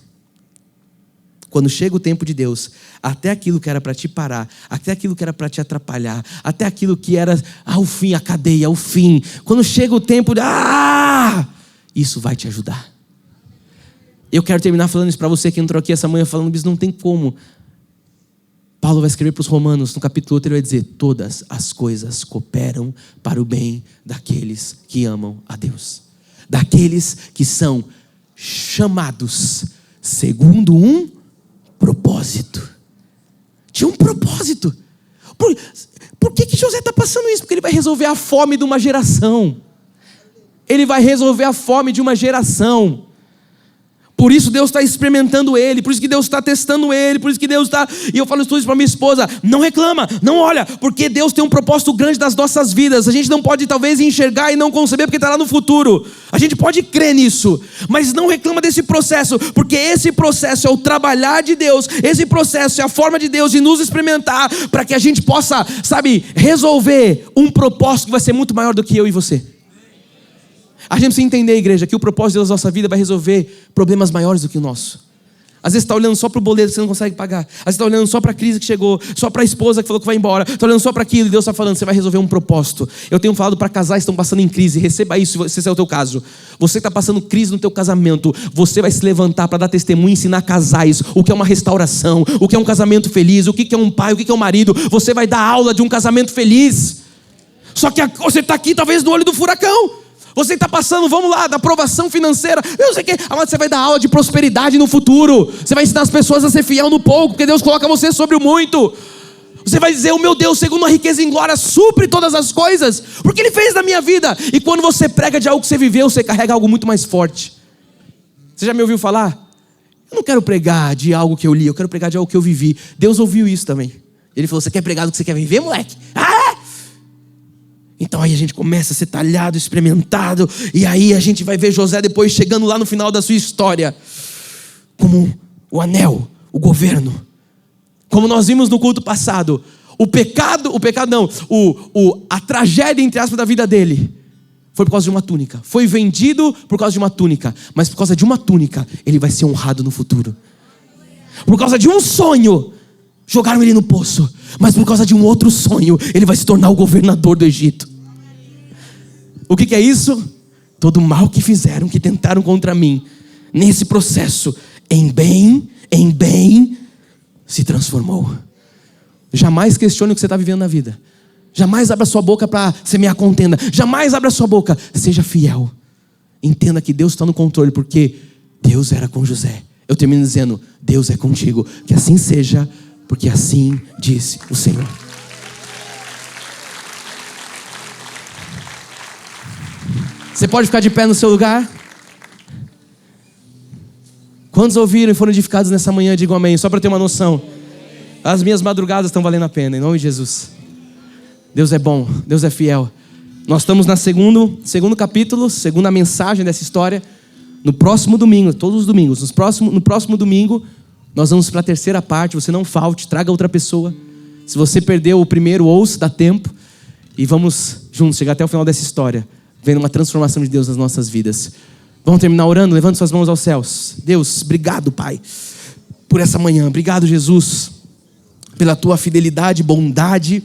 quando chega o tempo de Deus, até aquilo que era para te parar, até aquilo que era para te atrapalhar, até aquilo que era o fim, a cadeia, o fim, quando chega o tempo de isso vai te ajudar. Eu quero terminar falando isso para você que entrou aqui essa manhã falando isso, não tem como. Paulo vai escrever para os Romanos, no capítulo 8, ele vai dizer: todas as coisas cooperam para o bem daqueles que amam a Deus, daqueles que são chamados segundo um propósito. Tinha um propósito. Por que José está passando isso? Porque ele vai resolver a fome de uma geração. Ele vai resolver a fome de uma geração. Por isso Deus está experimentando ele, por isso que Deus está testando ele, por isso que Deus está... E eu falo isso para minha esposa: não reclama, não olha, porque Deus tem um propósito grande das nossas vidas. A gente não pode talvez enxergar e não conceber porque está lá no futuro. A gente pode crer nisso, mas não reclama desse processo, porque esse processo é o trabalhar de Deus, esse processo é a forma de Deus de nos experimentar, para que a gente possa, resolver um propósito que vai ser muito maior do que eu e você. A gente precisa entender, igreja, que o propósito de Deus na nossa vida vai resolver problemas maiores do que o nosso. Às vezes você está olhando só para o boleto que você não consegue pagar. Às vezes você está olhando só para a crise que chegou, só para a esposa que falou que vai embora. Está olhando só para aquilo e Deus está falando, você vai resolver um propósito. Eu tenho falado para casais que estão passando em crise, receba isso se esse é o teu caso. Você que está passando crise no teu casamento, você vai se levantar para dar testemunho e ensinar casais o que é uma restauração, o que é um casamento feliz, o que é um pai, o que é um marido. Você vai dar aula de um casamento feliz. Só que você está aqui talvez no olho do furacão. Você está passando, vamos lá, da aprovação financeira. Eu sei que, amado, você vai dar aula de prosperidade no futuro. Você vai ensinar as pessoas a ser fiel no pouco, porque Deus coloca você sobre o muito. Você vai dizer: o meu Deus, segundo a riqueza em glória, supre todas as coisas, porque Ele fez na minha vida. E quando você prega de algo que você viveu, você carrega algo muito mais forte. Você já me ouviu falar? Eu não quero pregar de algo que eu li, eu quero pregar de algo que eu vivi. Deus ouviu isso também. Ele falou: você quer pregar do que você quer viver, moleque? Então aí a gente começa a ser talhado, experimentado. E aí a gente vai ver José depois chegando lá no final da sua história como o anel, o governo. Como nós vimos no culto passado, a tragédia entre aspas da vida dele foi por causa de uma túnica. Foi vendido por causa de uma túnica. Mas por causa de uma túnica ele vai ser honrado no futuro. Por causa de um sonho jogaram ele no poço, mas por causa de um outro sonho ele vai se tornar o governador do Egito. O que é isso? Todo o mal que fizeram, que tentaram contra mim, nesse processo, em bem se transformou. Jamais questione o que você está vivendo na vida. Jamais abra sua boca para semear contenda. Jamais abra sua boca. Seja fiel. Entenda que Deus está no controle, porque Deus era com José. Eu termino dizendo: Deus é contigo. Que assim seja, porque assim disse o Senhor. Você pode ficar de pé no seu lugar? Quantos ouviram e foram edificados nessa manhã? Digam amém, só para ter uma noção. As minhas madrugadas estão valendo a pena, em nome de Jesus. Deus é bom, Deus é fiel. Nós estamos no segundo capítulo, segunda mensagem dessa história. No próximo domingo, todos os domingos, no próximo domingo, nós vamos para a terceira parte. Você não falte, traga outra pessoa. Se você perdeu o primeiro, ouça, dá tempo. E vamos juntos chegar até o final dessa história, vendo uma transformação de Deus nas nossas vidas. Vamos terminar orando, levando suas mãos aos céus. Deus, obrigado, Pai, por essa manhã. Obrigado, Jesus, pela Tua fidelidade e bondade.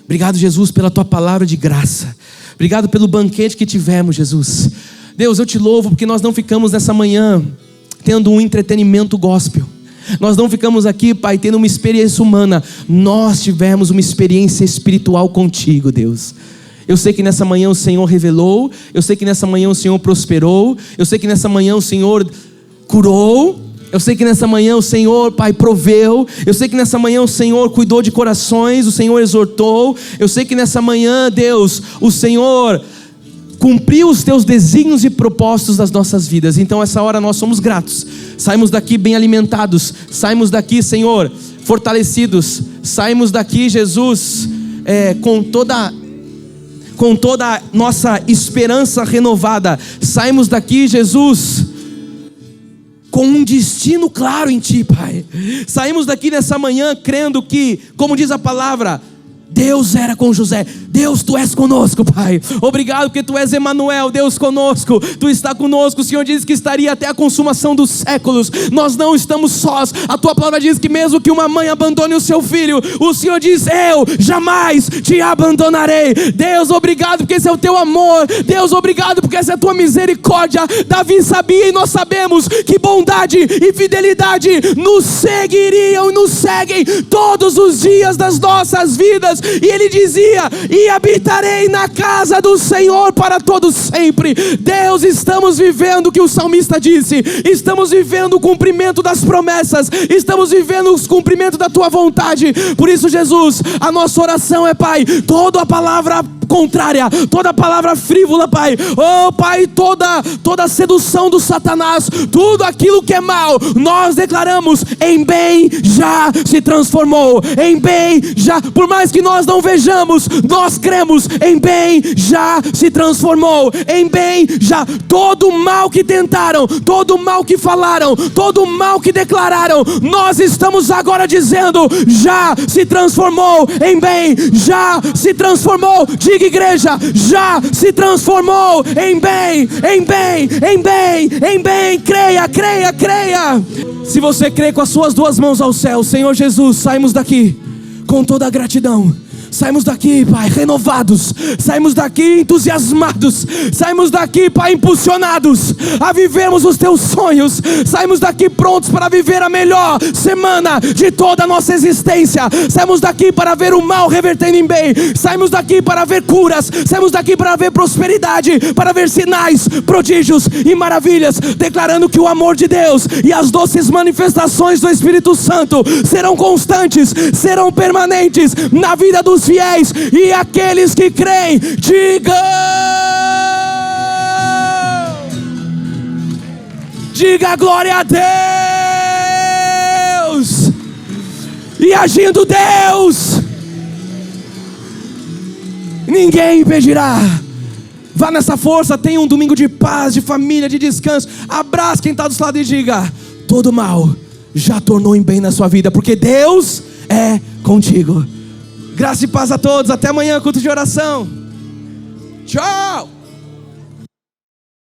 Obrigado, Jesus, pela Tua palavra de graça. Obrigado pelo banquete que tivemos, Jesus. Deus, eu te louvo porque nós não ficamos nessa manhã tendo um entretenimento gospel. Nós não ficamos aqui, Pai, tendo uma experiência humana. Nós tivemos uma experiência espiritual contigo, Deus. Eu sei que nessa manhã o Senhor revelou. Eu sei que nessa manhã o Senhor prosperou. Eu sei que nessa manhã o Senhor curou. Eu sei que nessa manhã o Senhor, Pai, proveu. Eu sei que nessa manhã o Senhor cuidou de corações. O Senhor exortou. Eu sei que nessa manhã, Deus, o Senhor cumprir os teus desígnios e propósitos das nossas vidas. Então essa hora nós somos gratos, saímos daqui bem alimentados, saímos daqui, Senhor, fortalecidos, saímos daqui, Jesus, com toda a nossa esperança renovada, saímos daqui, Jesus, com um destino claro em Ti, Pai. Saímos daqui nessa manhã crendo que, como diz a palavra, Deus era com José. Deus, Tu és conosco, Pai. Obrigado porque Tu és Emanuel, Deus conosco. Tu está conosco. O Senhor disse que estaria até a consumação dos séculos. Nós não estamos sós. A Tua palavra diz que mesmo que uma mãe abandone o seu filho, o Senhor diz: eu jamais te abandonarei. Deus, obrigado porque esse é o Teu amor. Deus, obrigado porque essa é a Tua misericórdia. Davi sabia e nós sabemos que bondade e fidelidade nos seguiriam e nos seguem todos os dias das nossas vidas. E ele dizia: e habitarei na casa do Senhor para todo sempre. Deus, estamos vivendo o que o salmista disse, estamos vivendo o cumprimento das promessas, estamos vivendo o cumprimento da Tua vontade. Por isso, Jesus, a nossa oração é, Pai, toda a palavra contrária, toda palavra frívola, Pai, oh Pai, toda sedução do Satanás, tudo aquilo que é mal, nós declaramos: em bem já se transformou, em bem já, por mais que nós não vejamos, nós cremos, em bem já se transformou, em bem já, todo o mal que tentaram, todo o mal que falaram, todo o mal que declararam, nós estamos agora dizendo: já se transformou, em bem já se transformou. Diga, igreja, já se transformou em bem, em bem, em bem, em bem. Creia, creia, creia. Se você crê, com as suas duas mãos ao céu: Senhor Jesus, saímos daqui com toda a gratidão. Saímos daqui, Pai, renovados. Saímos daqui entusiasmados. Saímos daqui, Pai, impulsionados a vivermos os Teus sonhos. Saímos daqui prontos para viver a melhor semana de toda a nossa existência. Saímos daqui para ver o mal revertendo em bem. Saímos daqui para ver curas. Saímos daqui para ver prosperidade, para ver sinais, prodígios e maravilhas, declarando que o amor de Deus e as doces manifestações do Espírito Santo serão constantes, serão permanentes na vida dos fiéis e aqueles que creem. Diga glória a Deus. E agindo Deus, ninguém impedirá. Vá nessa força, tenha um domingo de paz, de família, de descanso. Abraça quem está do seu lado e diga: todo mal já tornou em bem na sua vida, porque Deus é contigo. Graça e paz a todos, até amanhã, culto de oração.